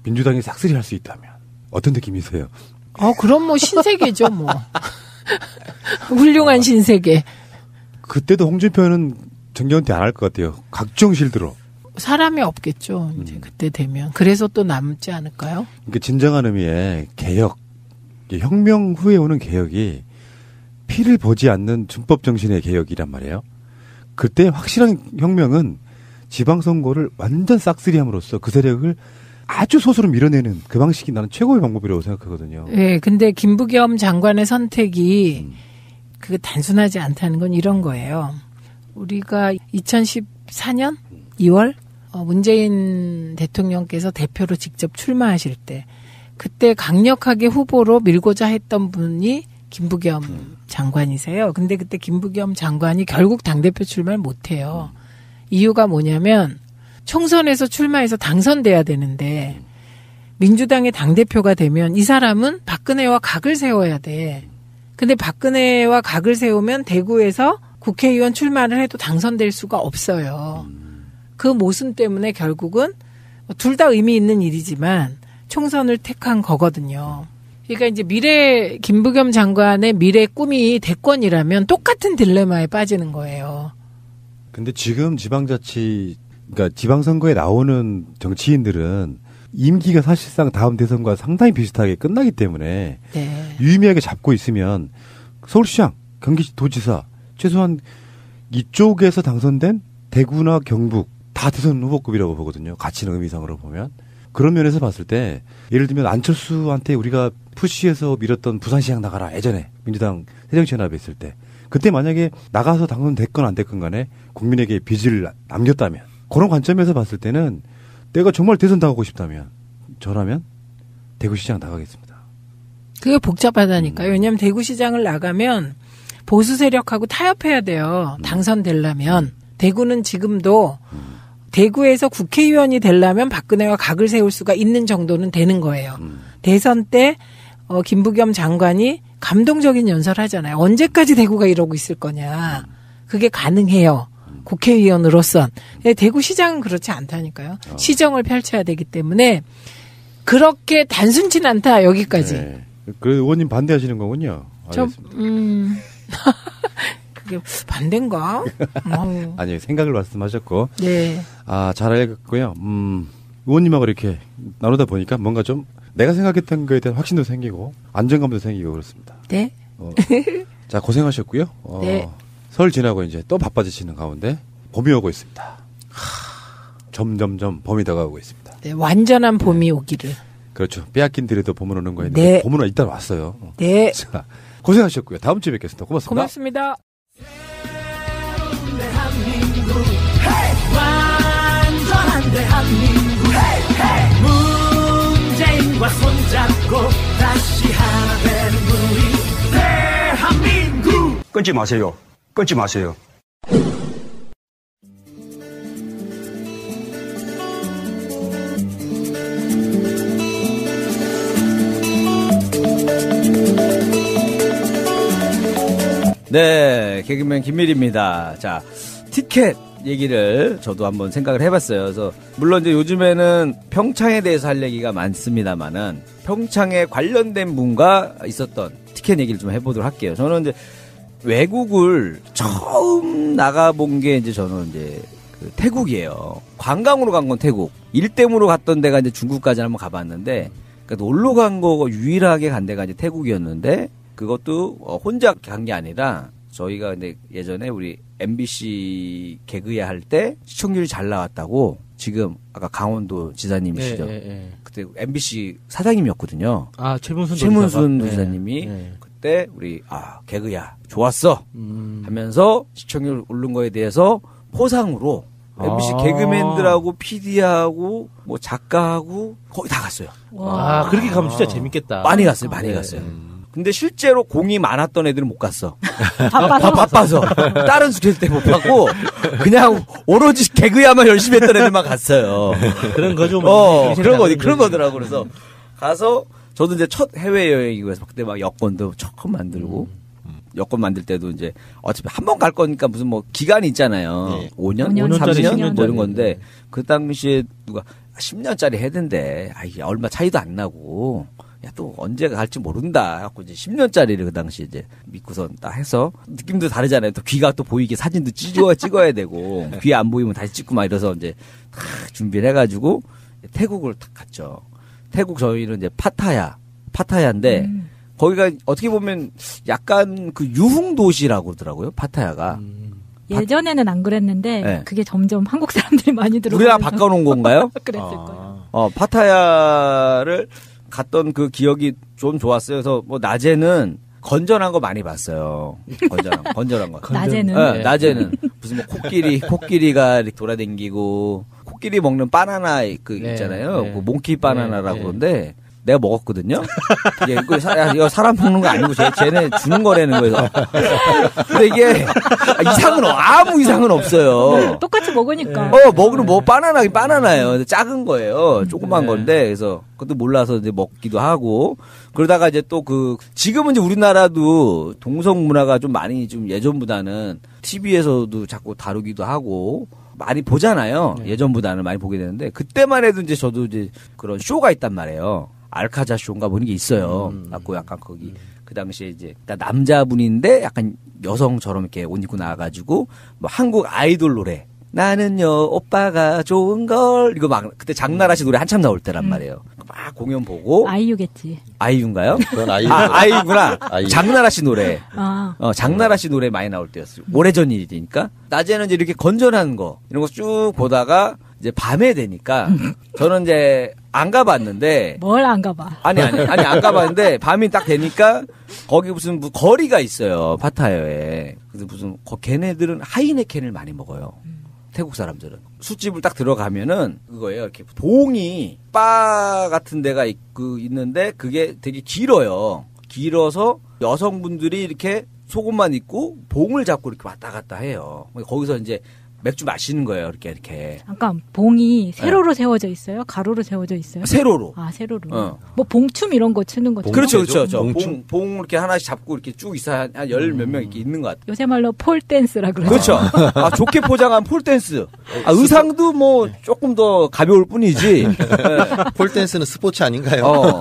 민주당이 싹쓸이 할 수 있다면 어떤 느낌이세요? 그럼 뭐 신세계죠 뭐. 훌륭한 신세계. 그때도 홍준표는 정경태 안 할 것 같아요. 각종 실드로. 사람이 없겠죠. 이제 그때 되면. 그래서 또 남지 않을까요? 그러니까 진정한 의미의 개혁, 혁명 후에 오는 개혁이 피를 보지 않는 준법 정신의 개혁이란 말이에요. 그때 확실한 혁명은 지방선거를 완전 싹쓸이함으로써 그 세력을 아주 소수로 밀어내는 그 방식이 나는 최고의 방법이라고 생각하거든요. 네, 근데 김부겸 장관의 선택이 그게 단순하지 않다는 건 이런 거예요. 우리가 2014년 2월 문재인 대통령께서 대표로 직접 출마하실 때 그때 강력하게 후보로 밀고자 했던 분이 김부겸 장관이세요. 근데 그때 김부겸 장관이 결국 당대표 출마를 못해요. 이유가 뭐냐면 총선에서 출마해서 당선돼야 되는데 민주당의 당대표가 되면 이 사람은 박근혜와 각을 세워야 돼. 근데 박근혜와 각을 세우면 대구에서 국회의원 출마를 해도 당선될 수가 없어요. 그 모순 때문에 결국은 둘 다 의미 있는 일이지만 총선을 택한 거거든요. 그러니까 이제 김부겸 장관의 미래 꿈이 대권이라면 똑같은 딜레마에 빠지는 거예요. 근데 지금 그러니까 지방선거에 나오는 정치인들은 임기가 사실상 다음 대선과 상당히 비슷하게 끝나기 때문에 네. 유의미하게 잡고 있으면 서울시장, 경기도지사 최소한 이쪽에서 당선된 대구나 경북 다 대선 후보급이라고 보거든요. 가치는 의미상으로 보면. 그런 면에서 봤을 때 예를 들면 안철수한테 우리가 푸시해서 밀었던 부산시장 나가라 예전에 민주당 새정치연합에 있을 때 그때 만약에 나가서 당선됐건 안 됐건 간에 국민에게 빚을 남겼다면 그런 관점에서 봤을 때는 내가 정말 대선 나가고 싶다면 저라면 대구시장 나가겠습니다. 그게 복잡하다니까요. 왜냐하면 대구시장을 나가면 보수 세력하고 타협해야 돼요. 당선되려면. 대구는 지금도 대구에서 국회의원이 되려면 박근혜와 각을 세울 수가 있는 정도는 되는 거예요. 대선 때 김부겸 장관이 감동적인 연설을 하잖아요. 언제까지 대구가 이러고 있을 거냐. 그게 가능해요. 국회의원으로선. 대구시장은 그렇지 않다니까요. 시정을 펼쳐야 되기 때문에 그렇게 단순치는 않다. 여기까지. 네. 그 의원님 반대하시는 거군요. 그게 반대인가? 아니 생각을 말씀하셨고. 네. 잘 알겠고요. 의원님하고 이렇게 나누다 보니까 뭔가 좀 내가 생각했던 거에 대한 확신도 생기고 안정감도 생기고 그렇습니다. 네. 자 고생하셨고요. 네. 설 지나고 이제 또 바빠지시는 가운데 봄이 오고 있습니다. 점점점 봄이 다가오고 있습니다. 네, 완전한 봄이 오기를. 그렇죠. 빼앗긴 들에도 봄은 오는 거였는데 네. 봄은 일단 왔어요. 네. 자, 고생하셨고요. 다음 주에 뵙겠습니다. 고맙습니다. 고맙습니다. 완전한 대한민국 문재인과 손잡고 다시 하나 되는 우리 끊지 마세요. 끊지 마세요. 네, 개그맨 김밀희입니다. 자, 티켓 얘기를 저도 한번 생각을 해봤어요. 그래서 물론 이제 요즘에는 평창에 대해서 할 얘기가 많습니다만은 평창에 관련된 분과 있었던 티켓 얘기를 좀 해보도록 할게요. 저는 이제 외국을 처음 나가본 게 이제 저는 이제 그 태국이에요. 관광으로 간 건 태국. 일 때문에 갔던 데가 이제 중국까지 한번 가봤는데, 그러니까 놀러 간 거 유일하게 간 데가 이제 태국이었는데, 그것도 혼자 간 게 아니라 저희가 근데 예전에 우리 MBC 개그야 할 때 시청률이 잘 나왔다고 지금 아까 강원도 지사님이시죠. 그때 MBC 사장님이었거든요. 아, 최문순 도지사님이 그때 우리 개그야 좋았어 하면서 시청률 오른 거에 대해서 포상으로 MBC 개그맨들하고 PD하고 뭐 작가하고 거의 다 갔어요. 와, 그렇게 가면 진짜 재밌겠다. 많이 갔어요. 근데 실제로 공이 많았던 애들은 못 갔어. 바빠서. 다른 스케줄 때 못 갔고, 그냥 오로지 개그야만 열심히 했던 애들만 갔어요. 그런 거죠. 그런 거더라고. 그래서 가서, 저도 이제 첫 해외여행이고 해서 그때 막 여권도 처음 만들고, 여권 만들 때도 이제 어차피 한 번 갈 거니까 무슨 뭐 기간이 있잖아요. 5년? 3년? 뭐 이런 건데, 그 당시에 누가 10년짜리 해든데, 이게 얼마 차이도 안 나고, 야, 또 언제가 갈지 모른다. 갖고 이제 10년짜리를 그 당시 이제 믿고선 딱 해서 느낌도 다르잖아요. 또 귀가 또 보이게 사진도 찍어야 되고 귀 안 보이면 다시 찍고 막 이래서 이제 딱 준비를 해가지고 태국을 딱 갔죠. 태국 저희는 이제 파타야인데 거기가 어떻게 보면 약간 그 유흥 도시라고 그러더라고요. 파타야가. 예전에는 안 그랬는데 네. 그게 점점 한국 사람들이 많이 들어오고 우리나라 바꿔놓은 건가요? 그랬을 거예요. 파타야를 갔던 그 기억이 좀 좋았어요. 그래서 뭐 낮에는 건전한 거 많이 봤어요. 건전한 거. 낮에는? 네, 낮에는 무슨 뭐 코끼리가 이렇게 돌아다니고 코끼리 먹는 바나나 있잖아요. 그 몽키 바나나라고 그러는데 내가 먹었거든요. 이거 사람 먹는 거 아니고 쟤네 주는 거라는 거예요. 근데 이게 아무 이상은 없어요. 똑같이 먹으니까. 먹으면 뭐 바나나긴 바나나예요. 작은 거예요. 조그만 건데 그래서 그것도 몰라서 이제 먹기도 하고 그러다가 이제 또 지금은 이제 우리나라도 동성 문화가 좀 많이 좀 예전보다는 TV에서도 자꾸 다루기도 하고 많이 보잖아요. 예전보다는 많이 보게 되는데 그때만 해도 이제 저도 이제 그런 쇼가 있단 말이에요. 알카자 쇼인가 보는 게 있어요. 갖고 약간 거기 그 당시에 이제 남자분인데 약간 여성처럼 이렇게 옷 입고 나와가지고 뭐 한국 아이돌 노래 나는요 오빠가 좋은 걸 이거 막 그때 장나라 씨 노래 한참 나올 때란 말이에요. 막 공연 보고 아이유겠지. 아이유인가요? 그건 아이유. 아이유구나. 아이유. 장나라 씨 노래. 장나라 씨 노래 많이 나올 때였어요. 오래전 일이니까 낮에는 이제 이렇게 건전한 거 이런 거 쭉 보다가 이제 밤에 되니까 저는 이제 안 가봤는데 뭘 안 가봐? 아니 안 가봤는데 밤이 딱 되니까 거기 무슨 거리가 있어요 파타야에. 그래서 무슨 걔네들은 하이네켄을 많이 먹어요. 태국 사람들은 술집을 딱 들어가면은 그거예요. 이렇게 봉이 바 같은 데가 있는데 그게 되게 길어요. 길어서 여성분들이 이렇게 속옷만 입고 봉을 잡고 이렇게 왔다 갔다 해요. 거기서 이제 맥주 마시는 거예요. 이렇게. 잠깐 봉이 세로로 세워져 있어요? 가로로 세워져 있어요? 세로로. 세로로. 뭐 봉춤 이런 거 추는 거죠? 그렇죠. 봉 이렇게 하나씩 잡고 이렇게 쭉 있어 한 열 몇 명 이렇게 있는 것 같아요. 요새 말로 폴 댄스라 그러죠. 그렇죠. 좋게 포장한 폴 댄스. 의상도 뭐 조금 더 가벼울 뿐이지. 폴 댄스는 스포츠 아닌가요?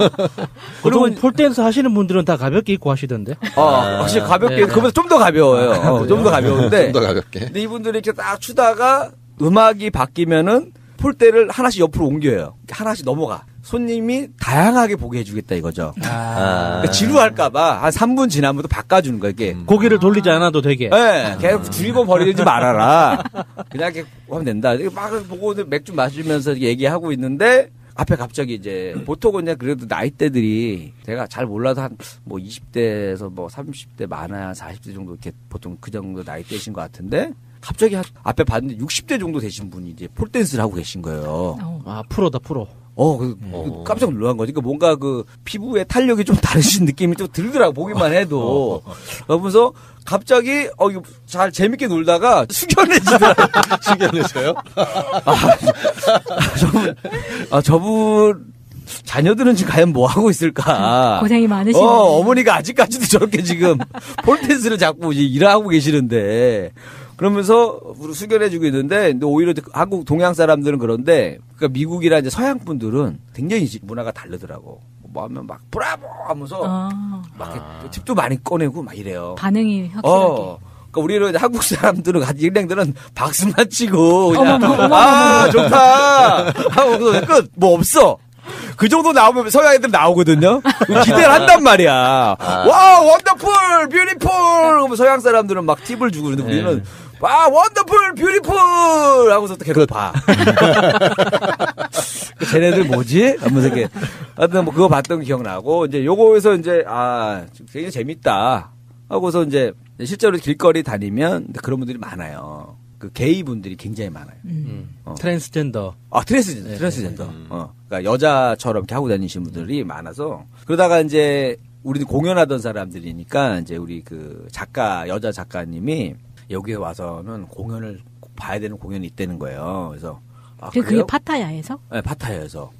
그리고 폴 댄스 하시는 분들은 다 가볍게 입고 하시던데. 확실히 가볍게. 그보다 좀 더 가벼워요. 좀 더 가벼운데. 좀 더 가볍게. 근데 이분들이 이렇게 딱 추다가 음악이 바뀌면은 폴대를 하나씩 옆으로 옮겨요. 하나씩 넘어가. 손님이 다양하게 보게 해주겠다 이거죠. 그러니까 지루할까봐 한 3분 지나면 또 바꿔주는 거예요. 이게 고개를 돌리지 않아도 되게. 네, 계속 줄이고 버리지 말아라. 그냥 이렇게 하면 된다. 막 보고 맥주 마시면서 얘기하고 있는데 앞에 갑자기 이제 보통은 그냥 그래도 나이대들이 제가 잘 몰라도 한 뭐 20대에서 뭐 30대 많아야 40대 정도 이렇게 보통 그 정도 나이대이신 것 같은데. 갑자기 앞에 봤는데 60대 정도 되신 분이 이제 폴댄스를 하고 계신 거예요. 프로다, 프로. 깜짝 놀란 거지. 그러니까 뭔가 그 피부에 탄력이 좀 다르신 느낌이 좀 들더라고, 보기만 해도. 그러면서 갑자기, 이거 잘 재밌게 놀다가 숙연해지더라고. 숙연해져요? 저분, 자녀들은 지금 과연 뭐 하고 있을까? 고생이 많으시네. 어머니가 아직까지도 저렇게 지금 폴댄스를 자꾸 일하고 계시는데. 그러면서 숙연해지고 있는데, 근데 오히려 한국 동양 사람들은 그런데, 그러니까 미국이나 이제 서양 분들은 굉장히 문화가 다르더라고. 뭐 하면 막 브라보 하면서 막 팁도 많이 꺼내고 막 이래요. 반응이 확실하게. 그러니까 우리는 이제 한국 사람들은 일행들은 박수만 치고 그냥 어머. 좋다 하고 끝. 뭐 없어. 그 정도 나오면 서양 애들 나오거든요. 기대를 한단 말이야. 와, 원더풀, 뷰티풀. 그러면 서양 사람들은 막 팁을 주고 그러는데 우리는 와, 원더풀, 뷰티풀 하고서 또 계속 봐. 쟤네들 뭐지? 하면서 이렇게 하여튼 뭐 그거 봤던 게 기억나고 이제 요거에서 이제 굉장히 재밌다 하고서 이제 실제로 길거리 다니면 그런 분들이 많아요. 그 게이 분들이 굉장히 많아요. 트랜스젠더. 트랜스젠더. 그러니까 여자처럼 이렇게 하고 다니시는 분들이 많아서 그러다가 이제 우리도 공연하던 사람들이니까 이제 우리 그 여자 작가님이 여기에 와서는 공연을 꼭 봐야 되는 공연이 있다는 거예요. 그래서 그게 파타야에서? 네, 파타야에서.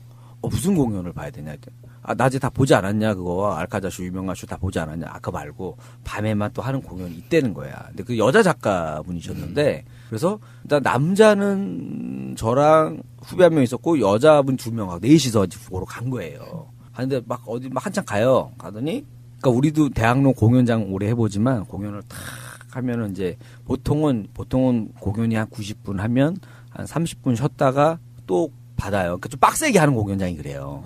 무슨 공연을 봐야 되냐 했더니 낮에 다 보지 않았냐 그거 알카자쇼 유명한 쇼 다 보지 않았냐 그거 말고 밤에만 또 하는 공연이 있다는 거야. 근데 그 여자 작가분이셨는데 그래서 일단 남자는 저랑 후배 한 명 있었고 여자분 2명하고 넷이서 보러 간 거예요. 근데 막 어디 막 한참 가더니 그러니까 우리도 대학로 공연장 오래 해보지만 공연을 탁 하면은 이제 보통은 공연이 한 90분 하면 한 30분 쉬었다가 또 받아요. 그러니까 좀 빡세게 하는 공연장이 그래요.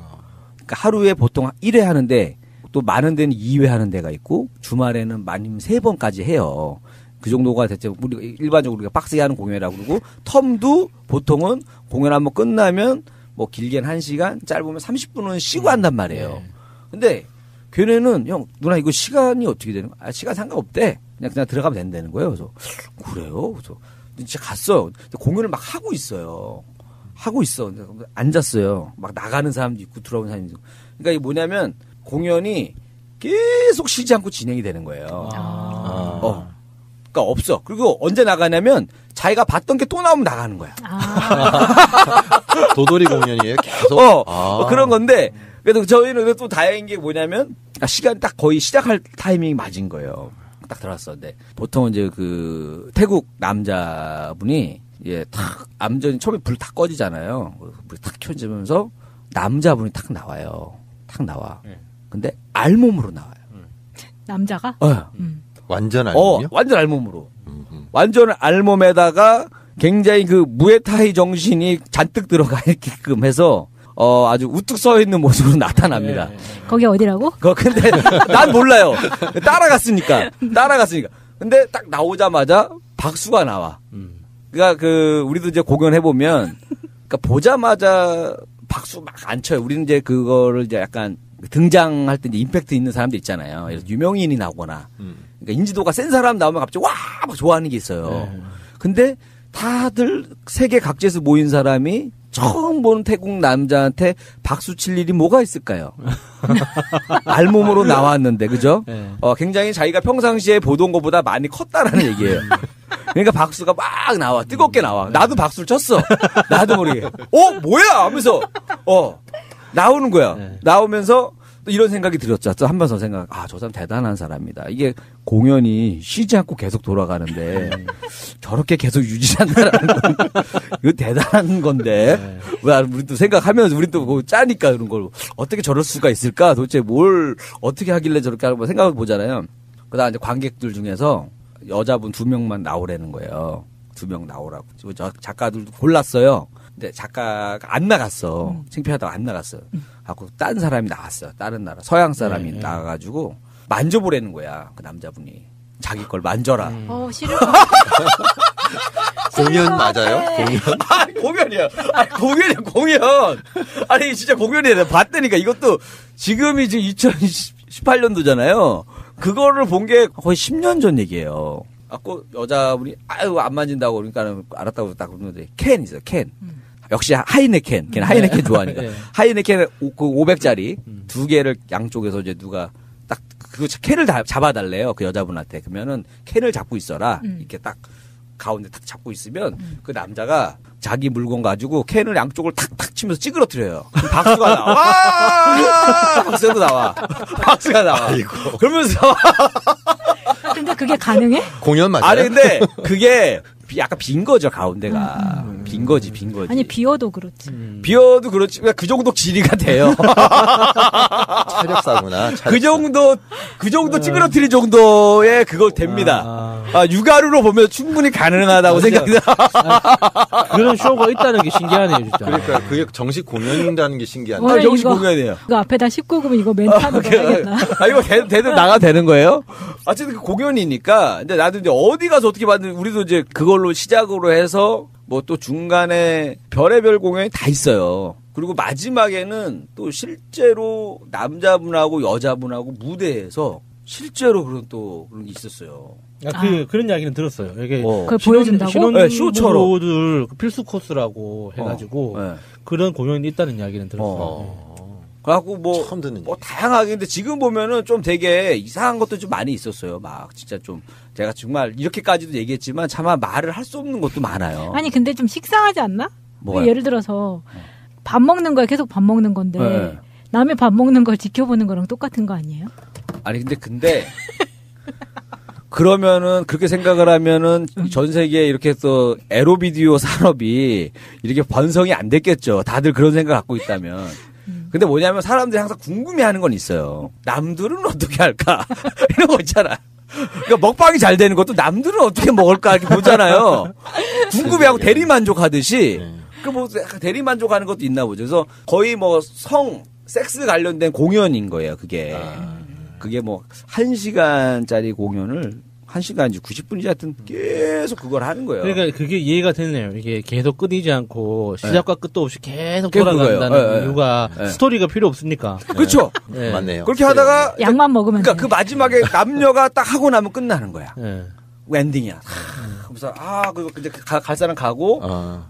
그러니까 하루에 보통 1회 하는데 또 많은 데는 2회 하는 데가 있고 주말에는 많으면 3번까지 해요. 그 정도가 대체 우리 일반적으로 우리가 빡세게 하는 공연이라고 그러고 텀도 보통은 공연 한번 끝나면 뭐 길게는 1시간, 짧으면 30분은 쉬고 한단 말이에요. 근데 걔네는 형 누나 이거 시간이 어떻게 되는 거야? 시간 상관없대. 그냥 들어가면 된다는 거예요. 그래서 그래요? 그래서 진짜 갔어요. 근데 공연을 막 하고 있어요. 하고 있어. 앉았어요. 막 나가는 사람도 있고 들어오는 사람도 있고. 그러니까 이게 뭐냐면 공연이 계속 쉬지 않고 진행이 되는 거예요. 그러니까 없어. 그리고 언제 나가냐면 자기가 봤던 게 또 나오면 나가는 거야. 도돌이 공연이에요. 계속. 그런 건데 그래도 저희는 또 다행인 게 뭐냐면 시간이 딱 거의 시작할 타이밍이 맞은 거예요. 딱 들어왔었는데 보통 이제 그 태국 남자분이 탁 암전이 처음에 불 탁 꺼지잖아요. 불이 탁 켜지면서 남자분이 탁 나와요. 탁 나와. 근데 알몸으로 나와요. 남자가? 완전 알몸이요? 완전 알몸으로. 완전 알몸에다가 굉장히 그 무에타이 정신이 잔뜩 들어가 있게끔 해서 아주 우뚝 서 있는 모습으로 나타납니다. 거기 어디라고? 근데 난 몰라요. 따라갔으니까. 근데 딱 나오자마자 박수가 나와. 그러니까 우리도 이제 공연해 보면 그러니까 보자마자 박수 막 안 쳐요. 우리는 이제 그거를 이제 약간 등장할 때 이제 임팩트 있는 사람들 있잖아요. 그래서 유명인이 나오거나 그러니까 인지도가 센 사람 나오면 갑자기 와 막 좋아하는 게 있어요. 근데 다들 세계 각지에서 모인 사람이 처음 보는 태국 남자한테 박수 칠 일이 뭐가 있을까요? 알몸으로 나왔는데, 그죠? 굉장히 자기가 평상시에 보던 것보다 많이 컸다라는 얘기예요. 그러니까 박수가 막 나와. 뜨겁게 나와. 나도 박수를 쳤어. 나도 모르게. 뭐야? 하면서, 나오는 거야. 나오면서 또 이런 생각이 들었죠. 또 한 번 더 생각, 저 사람 대단한 사람이다. 이게 공연이 쉬지 않고 계속 돌아가는데, 저렇게 계속 유지한다라는 건, 이거 대단한 건데, 우리 또 생각하면서, 우리 또 뭐 짜니까 그런 걸, 어떻게 저럴 수가 있을까? 도대체 뭘, 어떻게 하길래 저렇게 하고 생각해 보잖아요. 그다음 이제 관객들 중에서 여자분 2명만 나오라는 거예요. 2명 나오라고. 저 작가들도 골랐어요. 근데 작가가 안 나갔어. 창피하다고 안 나갔어요. 하고 딴 사람이 나왔어요. 다른 나라 서양 사람이 나와가지고 만져보라는 거야. 그 남자분이 자기 걸 만져라. 싫을 공연 맞아요? 공연이야. 공연. 아니 진짜 공연이야. 봤다니까 이것도 지금이 지금 2018년도잖아요. 그거를 본 게 거의 10년 전 얘기예요. 여자분이 안 만진다고 그러니까 알았다고 딱 그러는데 캔 있어요. 캔. 역시 하이네켄, 걔는 하이네켄 좋아하니까. 네. 하이네켄 500짜리 두 개를 양쪽에서 이제 누가 딱 그 캔을 잡아달래요. 그 여자분한테. 그러면은 캔을 잡고 있어라. 이렇게 딱 가운데 딱 잡고 있으면 그 남자가 자기 물건 가지고 캔을 양쪽을 탁탁 치면서 찌그러뜨려요. 그럼 박수가 나와. 와! 박수가 나와. 박수가 나와. 아이고. 그러면서 근데 그게 가능해? 공연 맞아요? 아니 근데 그게 약간 빈 거죠 가운데가. 빈 거지. 아니 비어도 그렇지. 비어도 그렇지. 그 정도 길이가 돼요. 차력사구나. 그 정도 찌그러뜨릴 정도의 그걸 됩니다. 육아루로 보면 충분히 가능하다고 생각해요. 그런 쇼가 있다는 게 신기하네요, 진짜. 그러니까 그게 정식 공연이라는 게 신기하네요. 오늘 정식 이거, 공연이에요. 이거 앞에다 19금은 이거 멘트 하는 거 해야겠다. 이거 대도 나가 되는 거예요? 어쨌든 그 공연이니까. 근데 나도 이제 어디 가서 어떻게 봤는지 우리도 이제 그걸로 시작으로 해서 뭐 또 중간에 별의별 공연이 다 있어요. 그리고 마지막에는 또 실제로 남자분하고 여자분하고 무대에서 실제로 그런 게 있었어요. 그런 이야기는 들었어요. 이게 그걸 보여준다고? 네, 쇼처럼. 들 필수 코스라고 해가지고 네. 그런 공연이 있다는 이야기는 들었어요. 그래갖고 뭐 다양하게 근데 지금 보면은 좀 되게 이상한 것도 좀 많이 있었어요. 막 진짜 좀 제가 정말 이렇게까지도 얘기했지만 차마 말을 할 수 없는 것도 많아요. 아니 근데 좀 식상하지 않나? 뭐가요? 예를 들어서 밥 먹는 거에 계속 밥 먹는 건데 네. 남의 밥 먹는 걸 지켜보는 거랑 똑같은 거 아니에요? 아니 근데 그러면은 그렇게 생각을 하면은 전 세계에 이렇게 또 에로비디오 산업이 이렇게 번성이 안 됐겠죠. 다들 그런 생각 갖고 있다면. 근데 뭐냐면 사람들이 항상 궁금해하는 건 있어요. 남들은 어떻게 할까? 이런 거 있잖아. 그러니까 먹방이 잘 되는 것도 남들은 어떻게 먹을까 이렇게 보잖아요. 궁금해하고 대리만족하듯이. 그 뭐 대리만족하는 것도 있나 보죠. 그래서 거의 뭐 섹스 관련된 공연인 거예요. 그게 뭐 1시간짜리 공연을 1시간인지 90분인지 하여튼 계속 그걸 하는 거예요. 그러니까 그게 이해가 되네요. 이게 계속 끊이지 않고 시작과 끝도 없이 계속 돌아간다는 이유가 스토리가 필요 없으니까. 그렇죠. 네. 맞네요. 그렇게 하다가 약만 먹으면 그러니까 그 마지막에 남녀가 딱 하고 나면 끝나는 거야. 네. 엔딩이야. 그래서 그거 이제 갈 사람 가고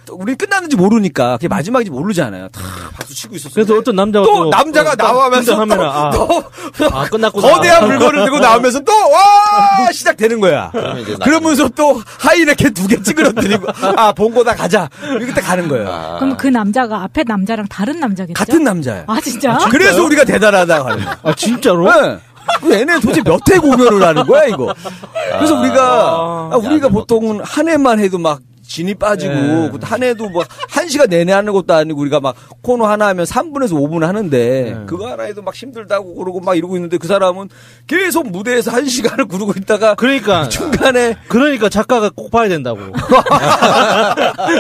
또 우리 끝났는지 모르니까 그게 마지막인지 모르잖아요. 다 박수 치고 있었어. 그래서 어떤 남자가 나와면서 끝났구나. 거대한 물건을 들고 나오면서 또 시작되는 거야. 그러면서 또 하이네켄 2개 찌그러뜨리고 본 거다 가자. 이렇게 딱 가는 거예요. 그럼 그 남자가 앞에 남자랑 다른 남자겠죠? 같은 남자예요. 아 진짜? 그래서 우리가 대단하다고 하는 거야. 진짜로? 네. 얘네 도대체 몇 회 공연을 하는 거야 이거. 그래서 우리가 보통은 한 해만 해도 막 진이 빠지고 한 해도 뭐 1시간 내내 하는 것도 아니고 우리가 막 코너 하나 하면 3분에서 5분 하는데 그거 하나 해도 막 힘들다고 그러고 막 이러고 있는데 그 사람은 계속 무대에서 1시간을 구르고 있다가 중간에 작가가 꼭 봐야 된다고.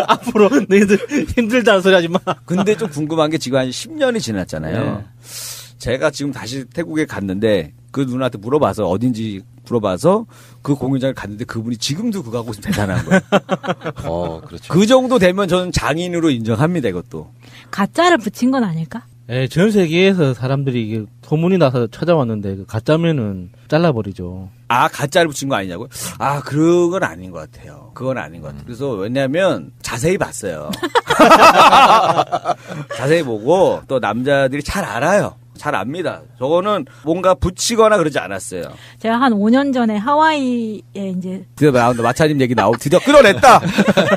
앞으로 너희들 힘들다는 소리 하지 마. 근데 좀 궁금한 게 지금 한 10년이 지났잖아요. 제가 지금 다시 태국에 갔는데 그 누나한테 물어봐서 어딘지 물어봐서 그 공연장을 갔는데 그분이 지금도 그거 하고 있으면 대단한 거예요. 그렇죠. 그 정도 되면 저는 장인으로 인정합니다, 이것도. 가짜를 붙인 건 아닐까? 네, 전 세계에서 사람들이 이게 소문이 나서 찾아왔는데 그 가짜면은 잘라버리죠. 가짜를 붙인 거 아니냐고요? 그건 아닌 것 같아요. 그건 아닌 것 같아요. 그래서 왜냐하면 자세히 봤어요. 자세히 보고 또 남자들이 잘 알아요. 잘 압니다. 저거는 뭔가 붙이거나 그러지 않았어요. 제가 한 5년 전에 하와이에 이제 드디어 나온다. 마차님 얘기 드디어 끌어냈다.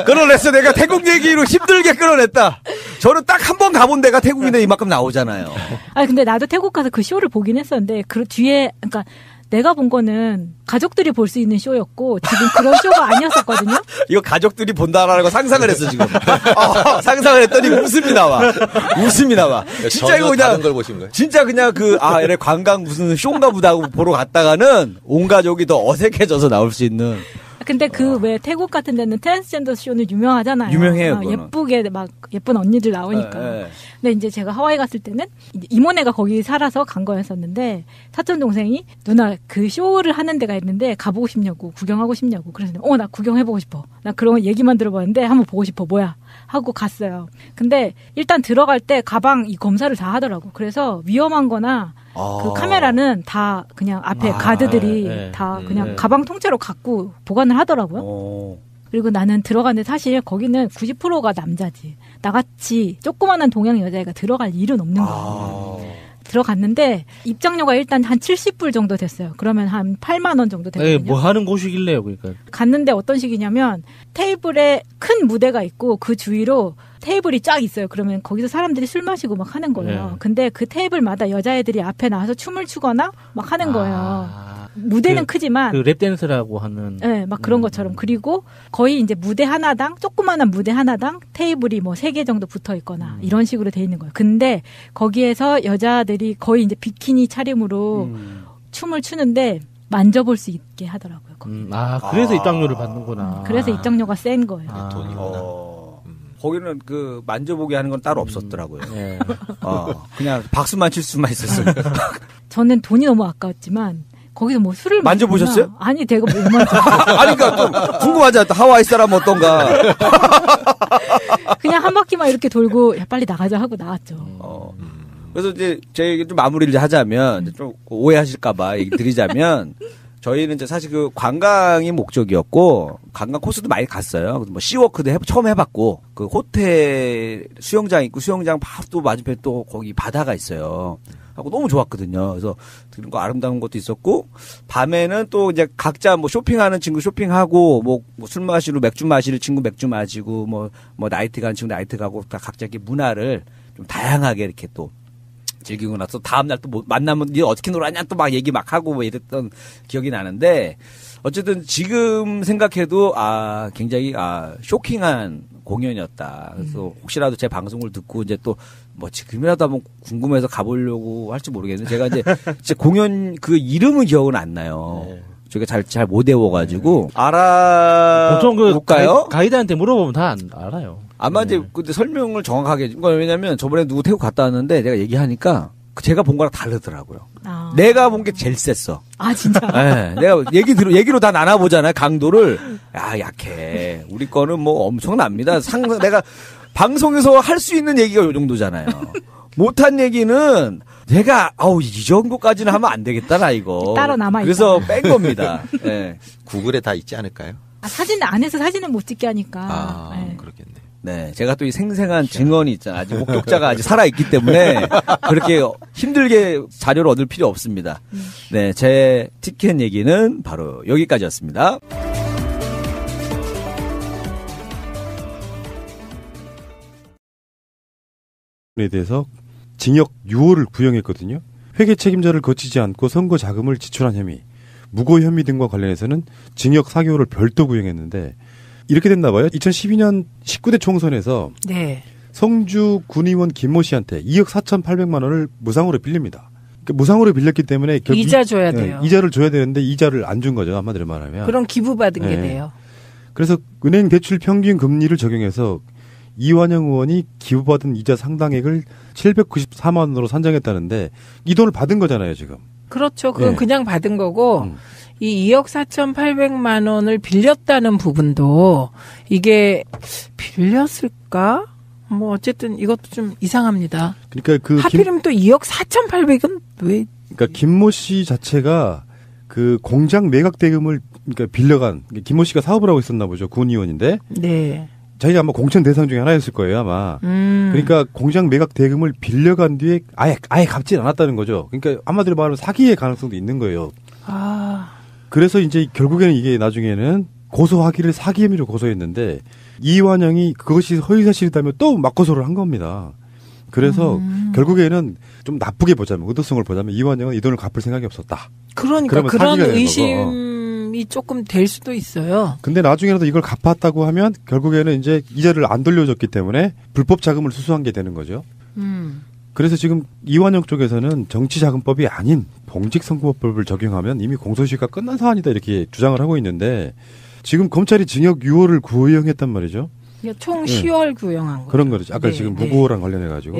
끌어냈어. 내가 태국 얘기로 힘들게 끌어냈다. 저는 딱 한 번 가본 데가 태국인데 이만큼 나오잖아요. 근데 나도 태국 가서 그 쇼를 보긴 했었는데 그 뒤에 그러니까 내가 본 거는 가족들이 볼 수 있는 쇼였고 지금 그런 쇼가 아니었었거든요. 이거 가족들이 본다라고 상상을 했어 지금. 상상을 했더니 웃음이 나와. 진짜 이거 그냥 다른 걸 보신 거예요? 진짜 그냥 얘네 관광 무슨 쇼인가 보다 하고 보러 갔다가는 온 가족이 더 어색해져서 나올 수 있는. 근데 왜 태국 같은 데는 트랜스젠더 쇼는 유명하잖아요. 유명해요. 예쁘게 막 예쁜 언니들 나오니까. 근데 이제 제가 하와이 갔을 때는 이모네가 거기 살아서 간 거였었는데 사촌 동생이 누나 그 쇼를 하는 데가 있는데 가보고 싶냐고 구경하고 싶냐고 그래서 나 구경해보고 싶어. 나 그런 얘기만 들어봤는데 한번 보고 싶어. 뭐야? 하고 갔어요. 근데 일단 들어갈 때 가방 이 검사를 다 하더라고. 그래서 위험한 거나 그 카메라는 다 그냥 앞에 가드들이 다 그냥 가방 통째로 갖고 보관을 하더라고요. 그리고 나는 들어갔는데 사실 거기는 90%가 남자지. 나같이 조그만한 동양 여자애가 들어갈 일은 없는 거예요. 들어갔는데 입장료가 일단 한 70불 정도 됐어요. 그러면 한 8만 원 정도 되거든요. 뭐 하는 곳이길래요, 그러니까. 갔는데 어떤 식이냐면 테이블에 큰 무대가 있고 그 주위로 테이블이 쫙 있어요. 그러면 거기서 사람들이 술 마시고 막 하는 거예요. 네. 근데 그 테이블마다 여자애들이 앞에 나와서 춤을 추거나 막 하는 거예요. 무대는 크지만 그 랩댄스라고 하는 네, 막 그런 것처럼. 그리고 거의 이제 무대 하나당 조그마한 무대 하나당 테이블이 뭐 3개 정도 붙어 있거나 이런 식으로 돼 있는 거예요. 근데 거기에서 여자들이 거의 이제 비키니 차림으로 춤을 추는데 만져볼 수 있게 하더라고요. 그래서 입장료를 받는구나. 그래서 입장료가 센 거예요. 거기는 그 만져보게 하는 건 따로 없었더라고요. 그냥 박수만 칠 수만 있었어요. 저는 돈이 너무 아까웠지만 거기서 뭐 술을 만져보셨어요? 마시거나. 아니, 내가 못 만져. 아니, 그러니까 좀 궁금하지 않다. 하와이 사람 어떤가. 그냥 한 바퀴만 이렇게 돌고 야 빨리 나가자 하고 나왔죠. 그래서 이제 제 얘기 좀 마무리를 하자면 좀 오해하실까봐 얘기 드리자면 저희는 이제 사실 그 관광이 목적이었고 관광 코스도 많이 갔어요. 그래서 뭐 시워크도 처음 해봤고 그 호텔 수영장 있고 수영장 바로 또 맞은편에 또 거기 바다가 있어요. 하고 너무 좋았거든요. 그래서 그런 거 아름다운 것도 있었고 밤에는 또 이제 각자 뭐 쇼핑하는 친구 쇼핑하고 뭐 술 마시러 맥주 마실 친구 맥주 마시고 뭐 나이트 가는 친구 나이트 가고 다 각자 이렇게 문화를 좀 다양하게 이렇게 또 즐기고 나서 다음날 또 뭐 만나면 니 어떻게 놀았냐 또 막 얘기 막 하고 뭐 이랬던 기억이 나는데 어쨌든 지금 생각해도 굉장히 쇼킹한 공연이었다. 그래서 혹시라도 제 방송을 듣고 이제 또 뭐 지금이라도 한번 궁금해서 가보려고 할지 모르겠는데 제가 이제 제 공연 그 이름은 기억은 안 나요. 저희가 잘 못 외워가지고 보통 그 볼까요? 가이드한테 물어보면 다 알아요. 아마 이제 그때 설명을 정확하게 왜냐면 저번에 누구 태국 갔다 왔는데 내가 얘기하니까 제가 본 거랑 다르더라고요. 내가 본 게 제일 셌어. 진짜? 네, 내가 얘기로 다 나눠보잖아요. 강도를. 약해. 우리 거는 뭐 엄청납니다. 내가 방송에서 할 수 있는 얘기가 요 정도잖아요. 못한 얘기는 내가 이 정도까지는 하면 안 되겠다 나 이거. 따로 남아있다. 그래서 뺀 겁니다. 네. 구글에 다 있지 않을까요? 사진 안에서 사진은 못 찍게 하니까. 그렇겠네. 네, 제가 또 이 생생한 증언이 있잖아요. 아직 목격자가 아직 살아있기 때문에 그렇게 힘들게 자료를 얻을 필요 없습니다. 네, 제 티켓 얘기는 바로 여기까지였습니다. 에 대해서 징역 6월을 구형했거든요. 회계 책임자를 거치지 않고 선거 자금을 지출한 혐의, 무고 혐의 등과 관련해서는 징역 4개월을 별도 구형했는데 이렇게 됐나 봐요. 2012년 19대 총선에서 성주 군의원 김모 씨한테 2억 4,800만 원을 무상으로 빌립니다. 그러니까 무상으로 빌렸기 때문에 이자 줘야 돼요. 이자를 줘야 되는데 이자를 안 준 거죠. 한마디로 말하면. 그럼 기부받은 게 돼요. 그래서 은행 대출 평균 금리를 적용해서 이완영 의원이 기부받은 이자 상당액을 794만 원으로 산정했다는데 이 돈을 받은 거잖아요, 지금. 그렇죠. 그건 그냥 받은 거고 이 2억 4,800만 원을 빌렸다는 부분도 이게 빌렸을까? 뭐 어쨌든 이것도 좀 이상합니다. 그러니까 하필이면 또 2억 4,800은 왜? 그러니까 김모 씨 자체가 그 공장 매각 대금을 그러니까 빌려간 김모 씨가 사업을 하고 있었나 보죠. 군의원인데. 네. 자기가 아마 공천 대상 중에 하나였을 거예요, 아마. 그러니까 공장 매각 대금을 빌려간 뒤에 아예 갚지 않았다는 거죠. 그러니까 한마디로 말하면 사기의 가능성도 있는 거예요. 그래서 이제 결국에는 이게 나중에는 고소하기를 사기 혐의로 고소했는데 이완영이 그것이 허위사실이다며 또 맞고소를 한 겁니다. 그래서 결국에는 좀 나쁘게 보자면 의도성을 보자면 이완영은 이 돈을 갚을 생각이 없었다. 그러니까 그런 의심이 조금 될 수도 있어요. 근데 나중에라도 이걸 갚았다고 하면 결국에는 이제 이자를 안 돌려줬기 때문에 불법 자금을 수수한 게 되는 거죠. 그래서 지금 이완영 쪽에서는 정치자금법이 아닌 공직선거법을 적용하면 이미 공소시효가 끝난 사안이다 이렇게 주장을 하고 있는데 지금 검찰이 징역 6월을 구형했단 말이죠. 총 10월 구형한 거죠. 그런 거죠. 아까 지금 무고랑 관련해가지고.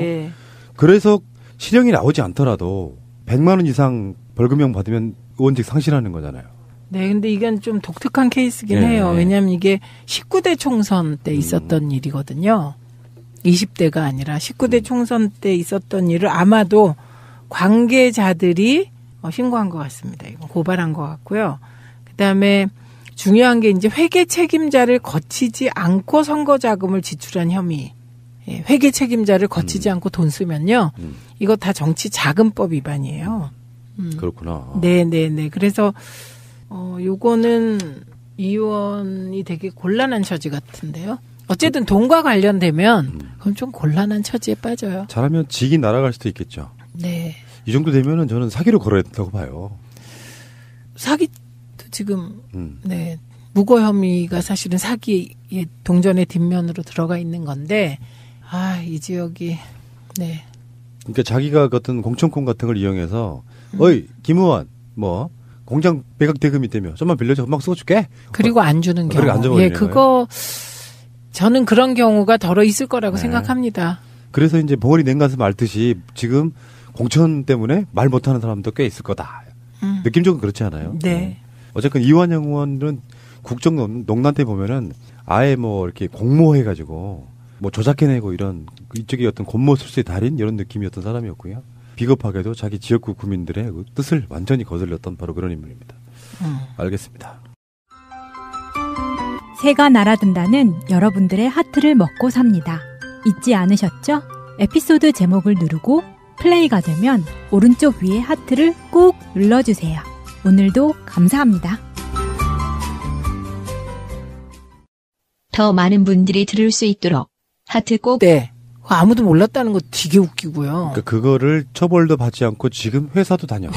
그래서 실형이 나오지 않더라도 100만 원 이상 벌금형 받으면 의원직 상실하는 거잖아요. 네, 근데 이건 좀 독특한 케이스긴 해요. 왜냐하면 이게 19대 총선 때 있었던 일이거든요. 20대가 아니라 19대 총선 때 있었던 일을 아마도 관계자들이 신고한 것 같습니다. 이건 고발한 것 같고요. 그다음에 중요한 게 이제 회계 책임자를 거치지 않고 선거 자금을 지출한 혐의. 예, 회계 책임자를 거치지 않고 돈 쓰면요. 이거 다 정치 자금법 위반이에요. 그렇구나. 네네네. 그래서 요거는 이 의원이 되게 곤란한 처지 같은데요. 어쨌든 돈과 관련되면 그건 좀 곤란한 처지에 빠져요. 잘하면 직이 날아갈 수도 있겠죠. 네. 이 정도 되면은 저는 사기로 걸어야 된다고 봐요. 사기도 지금 네 무고 혐의가 사실은 사기의 동전의 뒷면으로 들어가 있는 건데 이 지역이 네. 그러니까 자기가 어떤 공천권 같은 걸 이용해서 어이 김 의원 뭐 공장 매각 대금이 되면 좀만 빌려줘 금방 써줄게. 그리고 안 주는 경우. 예, 그거 저는 그런 경우가 덜어 있을 거라고 생각합니다. 그래서 이제 벙어리 냉가슴 앓듯이 지금 공천 때문에 말 못하는 사람도 꽤 있을 거다. 느낌적으로 그렇지 않아요? 네. 어쨌든 이완영 의원은 국정농단 때 보면은 아예 뭐 이렇게 공모해가지고 뭐 조작해내고 이런 이쪽에 어떤 권모술수의 달인 이런 느낌이었던 사람이었고요. 비겁하게도 자기 지역구 구민들의 그 뜻을 완전히 거슬렸던 바로 그런 인물입니다. 알겠습니다. 새가 날아든다는 여러분들의 하트를 먹고 삽니다. 잊지 않으셨죠? 에피소드 제목을 누르고 플레이가 되면 오른쪽 위에 하트를 꾹 눌러주세요. 오늘도 감사합니다. 더 많은 분들이 들을 수 있도록 하트 꼭. 네. 아무도 몰랐다는 거 되게 웃기고요. 그러니까 그거를 처벌도 받지 않고 지금 회사도 다녀.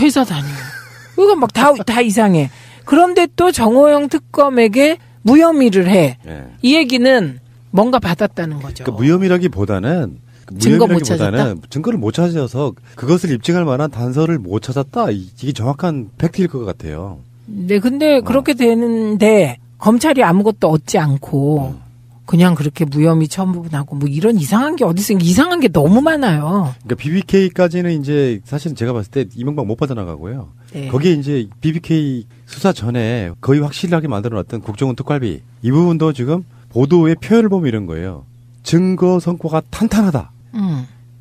이거 막 다 이상해. 그런데 또 정호영 특검에게 무혐의를 해. 네. 이 얘기는 뭔가 받았다는 거죠. 그러니까 무혐의라기보다는 증거를 못 찾아서 그것을 입증할 만한 단서를 못 찾았다. 이게 정확한 팩트일 것 같아요. 네, 근데 그렇게 되는데 검찰이 아무것도 얻지 않고 그냥 그렇게 무혐의 처분하고 뭐 이런 이상한 게 어디 있어? 이상한 게 너무 많아요. 그러니까 BBK까지는 이제 사실은 제가 봤을 때 이명박 못 빠져나가고요. 네. 거기에 이제 BBK 수사 전에 거의 확실하게 만들어놨던 국정원 특활비 이 부분도 지금 보도의 표현을 보면 이런 거예요. 증거 성과가 탄탄하다.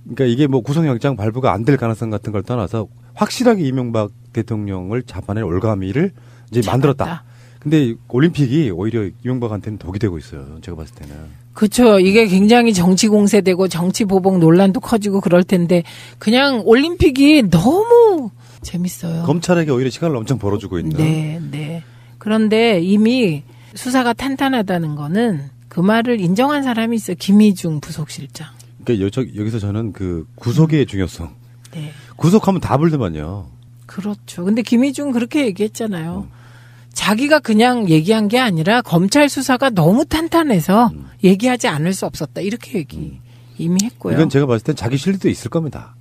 그러니까 이게 뭐 구속영장 발부가 안 될 가능성 같은 걸 떠나서 확실하게 이명박 대통령을 잡아낼 올가미를 이제 만들었다. 근데 올림픽이 오히려 이명박한테는 독이 되고 있어요. 제가 봤을 때는. 그렇죠. 이게 굉장히 정치 공세되고 정치 보복 논란도 커지고 그럴 텐데 그냥 올림픽이 너무 재밌어요. 검찰에게 오히려 시간을 엄청 벌어주고 있는. 네. 그런데 이미 수사가 탄탄하다는 거는 그 말을 인정한 사람이 있어요. 김희중 부속실장. 그러니까 여기서 저는 그 구속의 중요성. 네. 구속하면 다 불더만요. 그렇죠. 근데 김희중 그렇게 얘기했잖아요. 자기가 그냥 얘기한 게 아니라 검찰 수사가 너무 탄탄해서 얘기하지 않을 수 없었다. 이렇게 이미 했고요. 이건 제가 봤을 땐 자기 실리도 있을 겁니다.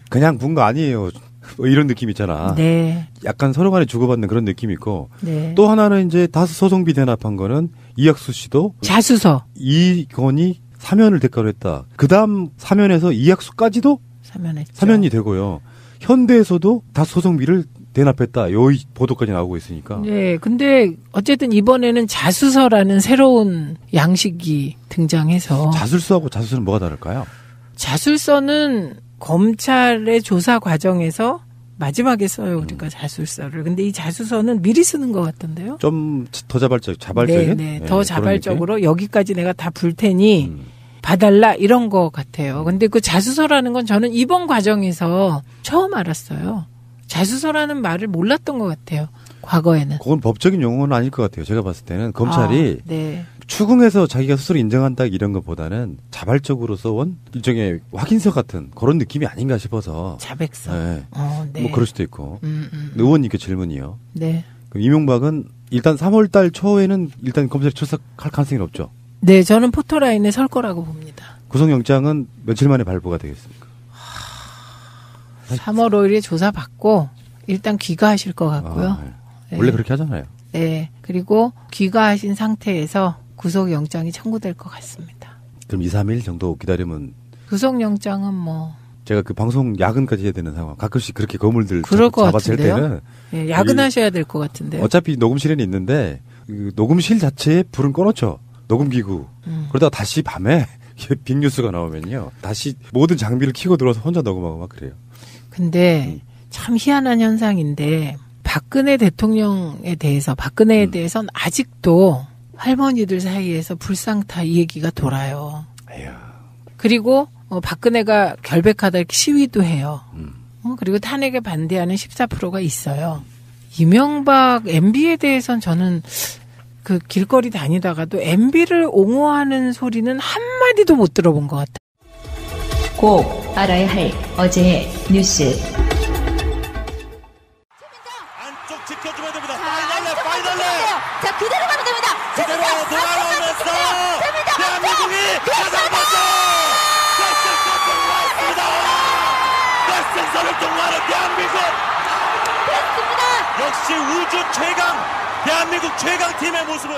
그냥 본 거 아니에요. 이런 느낌 있잖아. 네. 약간 서로 간에 주고받는 그런 느낌이 있고. 네. 또 하나는 이제 다수 소송비 대납한 거는 이학수 씨도 자수서. 이건이 사면을 대가로 했다. 그 다음 사면에서 이학수까지도 사면했죠. 사면이 되고요. 현대에서도 다수 소송비를 대납했다. 요 보도까지 나오고 있으니까. 네. 근데 어쨌든 이번에는 자수서라는 새로운 양식이 등장해서. 자술서하고 자수서는 뭐가 다를까요? 자술서는 검찰의 조사 과정에서 마지막에 써요. 우리가 자술서를. 근데 이 자수서는 미리 쓰는 것 같던데요. 좀 더 자발적인? 네. 더 자발적으로 여기까지 내가 다 불 테니 봐달라 이런 것 같아요. 근데 그 자수서라는 건 저는 이번 과정에서 처음 알았어요. 자수서라는 말을 몰랐던 것 같아요. 과거에는. 그건 법적인 용어는 아닐 것 같아요. 제가 봤을 때는 검찰이 추궁해서 자기가 스스로 인정한다 이런 것보다는 자발적으로 써온 일종의 확인서 같은 그런 느낌이 아닌가 싶어서. 자백서. 네. 네. 뭐 그럴 수도 있고. 의원님께 질문이요. 네. 그럼 이명박은 일단 3월달 초에는 일단 검찰이 출석할 가능성이 없죠. 네, 저는 포토라인에 설 거라고 봅니다. 구속영장은 며칠 만에 발부가 되겠습니까? 3월 5일에 조사받고 일단 귀가하실 것 같고요. 네. 원래 그렇게 하잖아요. 네. 그리고 귀가하신 상태에서 구속영장이 청구될 것 같습니다. 그럼 2, 3일 정도 기다리면? 구속영장은 뭐. 제가 그 방송 야근까지 해야 되는 상황. 가끔씩 그렇게 거물들 잡아챌 때는. 네, 야근하셔야 될 것 같은데요. 어차피 녹음실에는 있는데 그 녹음실 자체에 불은 꺼놓죠. 녹음기구. 그러다가 다시 밤에 빅뉴스가 나오면요. 다시 모든 장비를 켜고 들어와서 혼자 녹음하고 막 그래요. 근데 참 희한한 현상인데 박근혜 대통령에 대해서, 박근혜에 대해서는 아직도 할머니들 사이에서 불상타 이 얘기가 돌아요. 그리고 박근혜가 결백하다 이렇게 시위도 해요. 그리고 탄핵에 반대하는 14%가 있어요. 이명박 MB에 대해서는 저는 그 길거리 다니다가도 MB를 옹호하는 소리는 한마디도 못 들어본 것 같아요. 꼭 알아야 할 어제의 뉴스. 안쪽 지켜주면 됩니다. 파이널레. 자, 그대로 가면 됩니다. 그대로 돌아오면서 대한민국이 가장 먼저 결승선을 왔습니다. 결승선을 통과하는 대한민국. 그렇습니다. 역시 우주 최강 대한민국 최강팀의 모습을.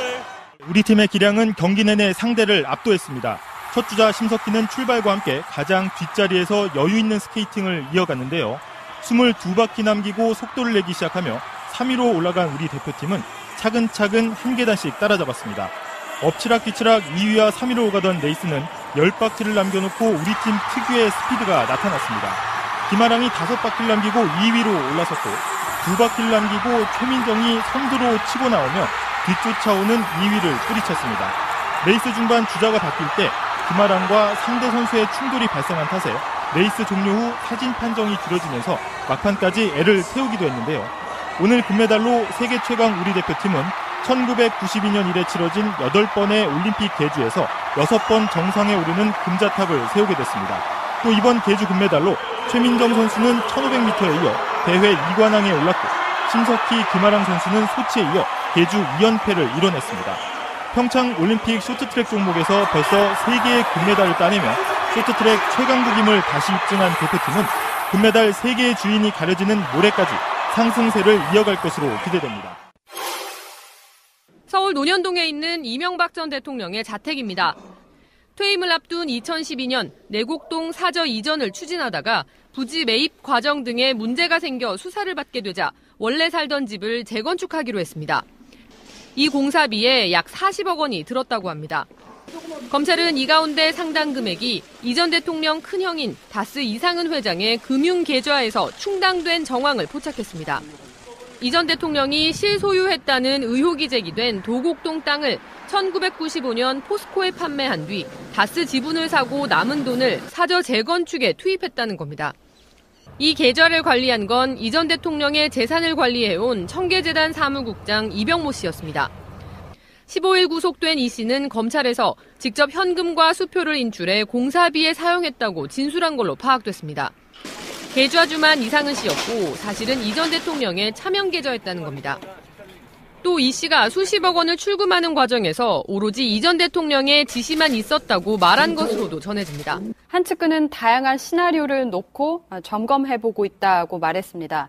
우리 팀의 기량은 경기 내내 상대를 압도했습니다. 첫 주자 심석희는 출발과 함께 가장 뒷자리에서 여유 있는 스케이팅을 이어갔는데요. 22바퀴 남기고 속도를 내기 시작하며 3위로 올라간 우리 대표팀은 차근차근 한 계단씩 따라잡았습니다. 엎치락뒤치락 2위와 3위로 오가던 레이스는 10바퀴를 남겨놓고 우리 팀 특유의 스피드가 나타났습니다. 김아랑이 5바퀴를 남기고 2위로 올라섰고 2바퀴를 남기고 최민정이 선두로 치고 나오며 뒤쫓아오는 2위를 뿌리쳤습니다. 레이스 중반 주자가 바뀔 때 김아랑과 상대 선수의 충돌이 발생한 탓에 레이스 종료 후 사진 판정이 길어지면서 막판까지 애를 태우기도 했는데요. 오늘 금메달로 세계 최강 우리 대표팀은 1992년 이래 치러진 8번의 올림픽 계주에서 6번 정상에 오르는 금자탑을 세우게 됐습니다. 또 이번 계주 금메달로 최민정 선수는 1500m에 이어 대회 2관왕에 올랐고 심석희, 김아랑 선수는 소치에 이어 계주 2연패를 이뤄냈습니다. 평창 올림픽 쇼트트랙 종목에서 벌써 3개의 금메달을 따내며 쇼트트랙 최강국임을 다시 입증한 대표팀은 금메달 3개의 주인이 가려지는 모레까지 상승세를 이어갈 것으로 기대됩니다. 서울 논현동에 있는 이명박 전 대통령의 자택입니다. 퇴임을 앞둔 2012년 내곡동 사저 이전을 추진하다가 부지 매입 과정 등에 문제가 생겨 수사를 받게 되자 원래 살던 집을 재건축하기로 했습니다. 이 공사비에 약 40억 원이 들었다고 합니다. 검찰은 이 가운데 상당 금액이 이 전 대통령 큰형인 다스 이상은 회장의 금융계좌에서 충당된 정황을 포착했습니다. 이 전 대통령이 실소유했다는 의혹이 제기된 도곡동 땅을 1995년 포스코에 판매한 뒤 다스 지분을 사고 남은 돈을 사저 재건축에 투입했다는 겁니다. 이 계좌를 관리한 건 이 전 대통령의 재산을 관리해온 청계재단 사무국장 이병모 씨였습니다. 15일 구속된 이 씨는 검찰에서 직접 현금과 수표를 인출해 공사비에 사용했다고 진술한 걸로 파악됐습니다. 계좌주만 이상은 씨였고 사실은 이 전 대통령의 차명 계좌였다는 겁니다. 또 이 씨가 수십억 원을 출금하는 과정에서 오로지 이 전 대통령의 지시만 있었다고 말한 것으로도 전해집니다. 한 측근은 다양한 시나리오를 놓고 점검해보고 있다고 말했습니다.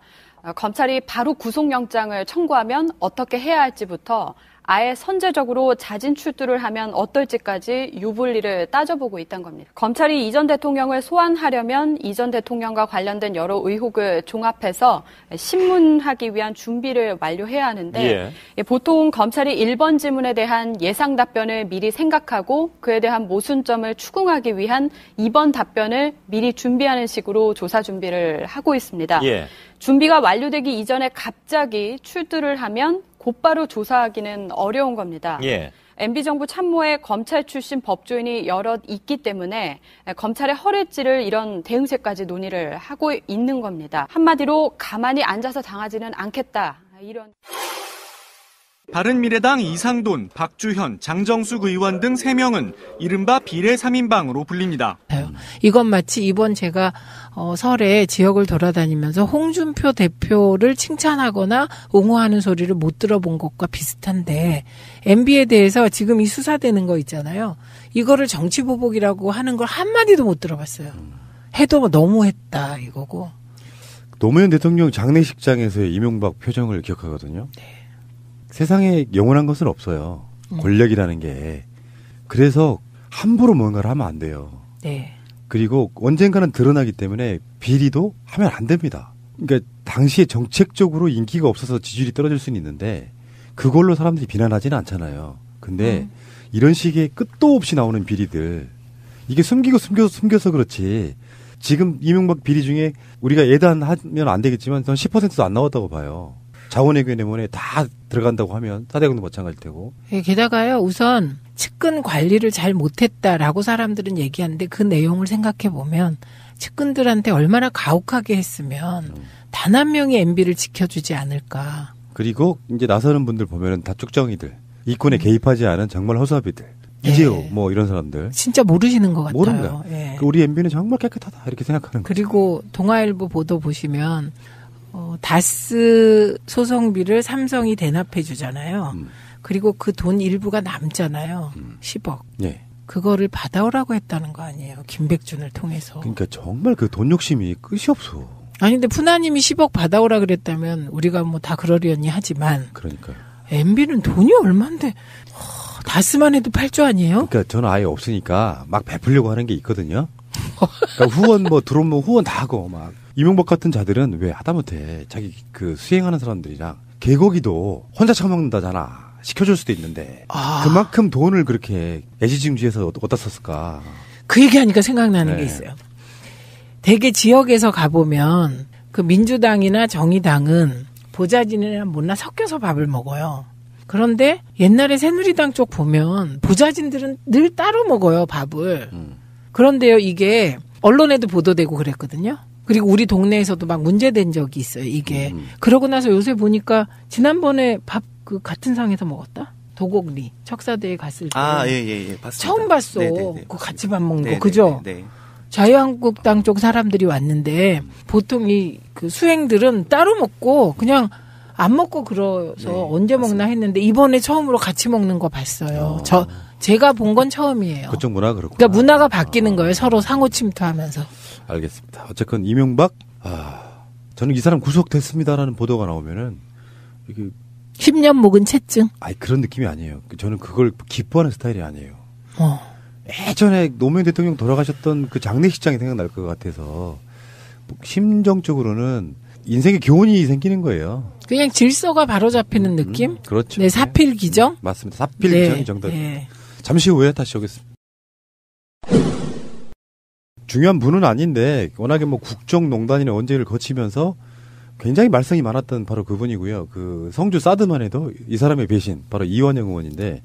검찰이 바로 구속영장을 청구하면 어떻게 해야 할지부터 아예 선제적으로 자진 출두를 하면 어떨지까지 유불리를 따져보고 있다는 겁니다. 검찰이 이 전 대통령을 소환하려면 이 전 대통령과 관련된 여러 의혹을 종합해서 신문하기 위한 준비를 완료해야 하는데 보통 검찰이 1번 질문에 대한 예상 답변을 미리 생각하고 그에 대한 모순점을 추궁하기 위한 2번 답변을 미리 준비하는 식으로 조사 준비를 하고 있습니다. 준비가 완료되기 이전에 갑자기 출두를 하면 곧바로 조사하기는 어려운 겁니다. MB정부 참모에 검찰 출신 법조인이 여럿 있기 때문에 검찰의 허례찌를 이런 대응책까지 논의를 하고 있는 겁니다. 한마디로 가만히 앉아서 당하지는 않겠다. 이런. 바른미래당 이상돈, 박주현, 장정숙 의원 등 3명은 이른바 비례 3인방으로 불립니다. 이건 마치 이번 제가 설에 지역을 돌아다니면서 홍준표 대표를 칭찬하거나 옹호하는 소리를 못 들어본 것과 비슷한데 MB에 대해서 지금 이 수사되는 거 있잖아요. 이거를 정치보복이라고 하는 걸 한마디도 못 들어봤어요. 해도 너무했다 이거고. 노무현 대통령 장례식장에서의 이명박 표정을 기억하거든요. 세상에 영원한 것은 없어요. 권력이라는 게. 그래서 함부로 뭔가를 하면 안 돼요. 그리고 언젠가는 드러나기 때문에 비리도 하면 안 됩니다. 그러니까 당시에 정책적으로 인기가 없어서 지지율이 떨어질 수는 있는데 그걸로 사람들이 비난하지는 않잖아요. 근데 이런 식의 끝도 없이 나오는 비리들 이게 숨겨서 그렇지 지금 이명박 비리 중에 우리가 예단하면 안 되겠지만 전 10%도 안 나왔다고 봐요. 자원외교내문에 다 들어간다고 하면 사대강도 마찬가지일 테고. 게다가요, 우선 측근 관리를 잘 못했다라고 사람들은 얘기하는데 그 내용을 생각해 보면 측근들한테 얼마나 가혹하게 했으면 단 한 명이 MB를 지켜주지 않을까. 그리고 이제 나서는 분들 보면은 다 쭉정이들, 이권에 개입하지 않은 정말 허수아비들, 이재호 뭐 이런 사람들. 진짜 모르시는 것 같아요. 모릅니다. 예. 우리 MB는 정말 깨끗하다 이렇게 생각하는 거죠. 그리고 동아일보 보도 보시면 다스 소송비를 삼성이 대납해 주잖아요. 그리고 그 돈 일부가 남잖아요. 10억. 예. 그거를 받아오라고 했다는 거 아니에요. 김백준을 통해서. 그러니까 정말 그 돈 욕심이 끝이 없어. 아니 근데 푸나님이 10억 받아오라 그랬다면 우리가 뭐 다 그러려니 하지만. 그러니까요. MB는 돈이 얼만데 다스만 해도 8조 아니에요? 그러니까 저는 아예 없으니까 막 베풀려고 하는 게 있거든요. 그러니까 후원 뭐 들어오면 후원 다 하고 막 이명박 같은 자들은 왜 하다못해 자기 그 수행하는 사람들이랑 개고기도 혼자 처먹는다잖아. 시켜줄 수도 있는데 그만큼 돈을 그렇게 애지중지해서 어디다 썼을까. 그 얘기하니까 생각나는 네. 게 있어요. 대개 지역에서 가보면 그 민주당이나 정의당은 보좌진이랑 못나 섞여서 밥을 먹어요. 그런데 옛날에 새누리당 쪽 보면 보좌진들은 늘 따로 먹어요, 밥을. 그런데요, 이게 언론에도 보도되고 그랬거든요. 그리고 우리 동네에서도 막 문제된 적이 있어요, 이게. 그러고 나서 요새 보니까 지난번에 밥 그 같은 상에서 먹었다? 도곡리 척사대에 갔을 때. 예, 봤습니다. 처음 봤어. 네네네. 그 같이 밥 먹는 네네네. 거, 그죠? 네. 자유한국당 쪽 사람들이 왔는데 보통 이 그 수행들은 따로 먹고 그냥 안 먹고 그래서 언제 먹나 했는데 이번에 처음으로 같이 먹는 거 봤어요. 제가 본 건 처음이에요. 그쪽 문화가 그렇구나. 그러니까 문화가 바뀌는 거예요. 서로 상호 침투하면서. 알겠습니다. 어쨌건 이명박, 저는 이 사람 구속됐습니다라는 보도가 나오면은 이게 10년 묵은 채증. 아니 그런 느낌이 아니에요. 저는 그걸 기뻐하는 스타일이 아니에요. 예전에 노무현 대통령 돌아가셨던 그 장례식장이 생각날 것 같아서 심정적으로는 인생의 교훈이 생기는 거예요. 그냥 질서가 바로 잡히는 느낌? 그렇죠. 네, 사필 기정? 맞습니다. 사필 네, 기정이 정답. 네. 잠시 후에 다시 오겠습니다. 중요한 분은 아닌데 워낙에 뭐 국정농단이나 언제를 거치면서 굉장히 말썽이 많았던 바로 그분이고요. 그 성주 사드만 해도 이 사람의 배신 바로 이완영 의원인데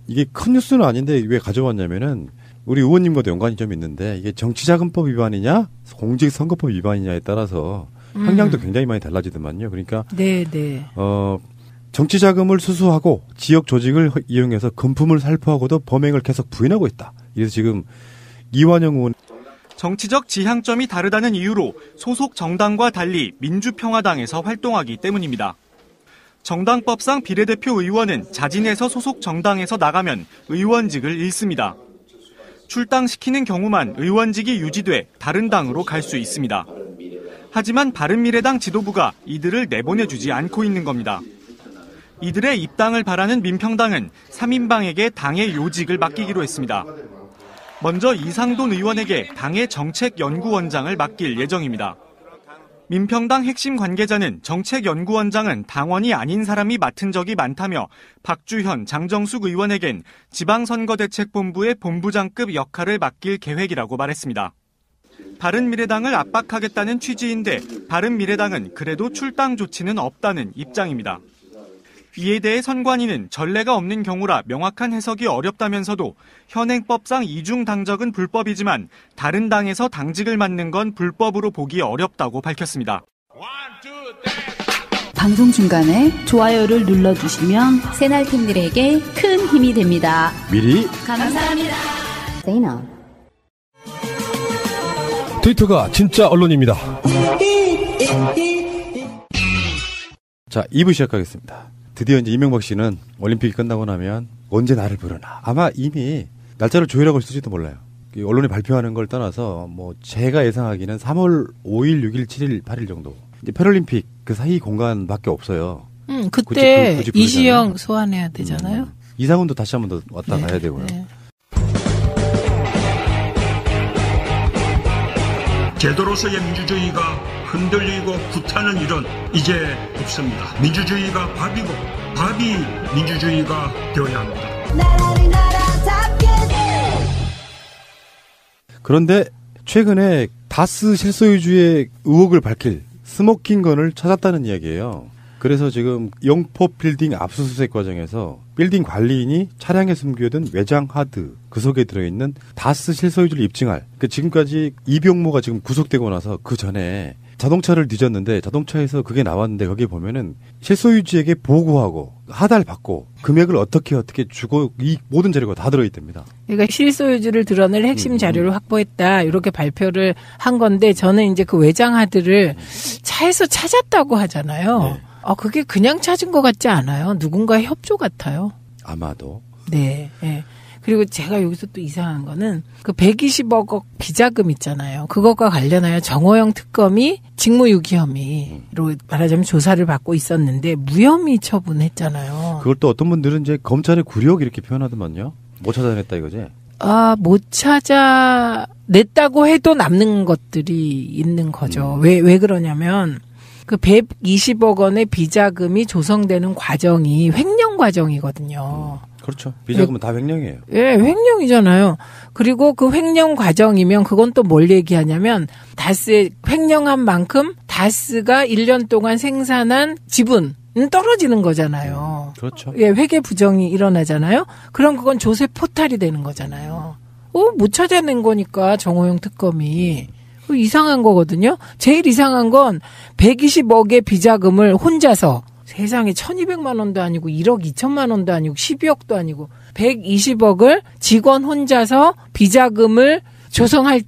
이게 큰 뉴스는 아닌데 왜 가져왔냐면은 우리 의원님과도 연관이 좀 있는데 이게 정치자금법 위반이냐 공직선거법 위반이냐에 따라서 형량도 굉장히 많이 달라지더만요. 그러니까 네. 정치자금을 수수하고 지역 조직을 이용해서 금품을 살포하고도 범행을 계속 부인하고 있다. 이래서 지금 이완영 의원 정치적 지향점이 다르다는 이유로 소속 정당과 달리 민주평화당에서 활동하기 때문입니다. 정당법상 비례대표 의원은 자진해서 소속 정당에서 나가면 의원직을 잃습니다. 출당시키는 경우만 의원직이 유지돼 다른 당으로 갈 수 있습니다. 하지만 바른미래당 지도부가 이들을 내보내주지 않고 있는 겁니다. 이들의 입당을 바라는 민평당은 3인방에게 당의 요직을 맡기기로 했습니다. 먼저 이상돈 의원에게 당의 정책연구원장을 맡길 예정입니다. 민평당 핵심 관계자는 정책연구원장은 당원이 아닌 사람이 맡은 적이 많다며 박주현, 장정숙 의원에겐 지방선거대책본부의 본부장급 역할을 맡길 계획이라고 말했습니다. 바른미래당을 압박하겠다는 취지인데 바른미래당은 그래도 출당 조치는 없다는 입장입니다. 이에 대해 선관위는 전례가 없는 경우라 명확한 해석이 어렵다면서도 현행법상 이중 당적은 불법이지만 다른 당에서 당직을 맡는 건 불법으로 보기 어렵다고 밝혔습니다. 방송 중간에 좋아요를 눌러주시면 새날팀들에게 큰 힘이 됩니다. 미리 감사합니다. 트위터가 진짜 언론입니다. 자, 2부 시작하겠습니다. 드디어 이제 이명박 씨는 올림픽이 끝나고 나면 언제 나를 부르나. 아마 이미 날짜를 조율하고 있을지도 몰라요. 언론에 발표하는 걸 떠나서 뭐 제가 예상하기는 3월 5일, 6일, 7일, 8일 정도. 이제 패럴림픽 그 사이 공간밖에 없어요. 그때 이시영 소환해야 되잖아요. 이상훈도 다시 한 번 더 왔다 가야 되고요. 네. 제도로서의 민주주의가 흔들리고 구타는 일은 이제 없습니다. 민주주의가 밥이고 밥이 민주주의가 되어야 합니다. 그런데 최근에 다스 실소유주의 의혹을 밝힐 스모킹건을 찾았다는 이야기예요. 그래서 지금 영포 빌딩 압수수색 과정에서 빌딩 관리인이 차량에 숨겨둔 외장 하드, 그 속에 들어있는 다스 실소유주를 입증할, 지금까지 이병모가 지금 구속되고 나서 그 전에 자동차를 뒤졌는데 자동차에서 그게 나왔는데 거기에 보면은 실소유주에게 보고하고 하달 받고 금액을 어떻게 주고 이 모든 자료가 다 들어있답니다. 그러니까 실소유주를 드러낼 핵심 자료를 확보했다 이렇게 발표를 한 건데 저는 이제 그 외장 하드를 차에서 찾았다고 하잖아요. 네. 그게 그냥 찾은 것 같지 않아요. 누군가의 협조 같아요. 아마도. 네. 네. 그리고 제가 여기서 또 이상한 거는 그 120억 비자금 있잖아요. 그것과 관련하여 정호영 특검이 직무유기 혐의로 말하자면 조사를 받고 있었는데 무혐의 처분했잖아요. 그걸 또 어떤 분들은 이제 검찰의 굴욕 이렇게 표현하더만요. 못 찾아냈다 이거지? 못 찾아냈다고 해도 남는 것들이 있는 거죠. 왜 그러냐면 그 120억 원의 비자금이 조성되는 과정이 횡령 과정이거든요. 그렇죠. 비자금은 다 횡령이에요. 예, 횡령이잖아요. 그리고 그 횡령 과정이면 그건 또 뭘 얘기하냐면 다스의 횡령한 만큼 다스가 1년 동안 생산한 지분은 떨어지는 거잖아요. 그렇죠. 예, 회계 부정이 일어나잖아요. 그럼 그건 조세 포탈이 되는 거잖아요. 못 찾아낸 거니까 정호영 특검이. 이상한 거거든요. 제일 이상한 건 120억의 비자금을 혼자서 세상에 1200만 원도 아니고 1억 2천만 원도 아니고 12억도 아니고 120억을 직원 혼자서 비자금을 조성할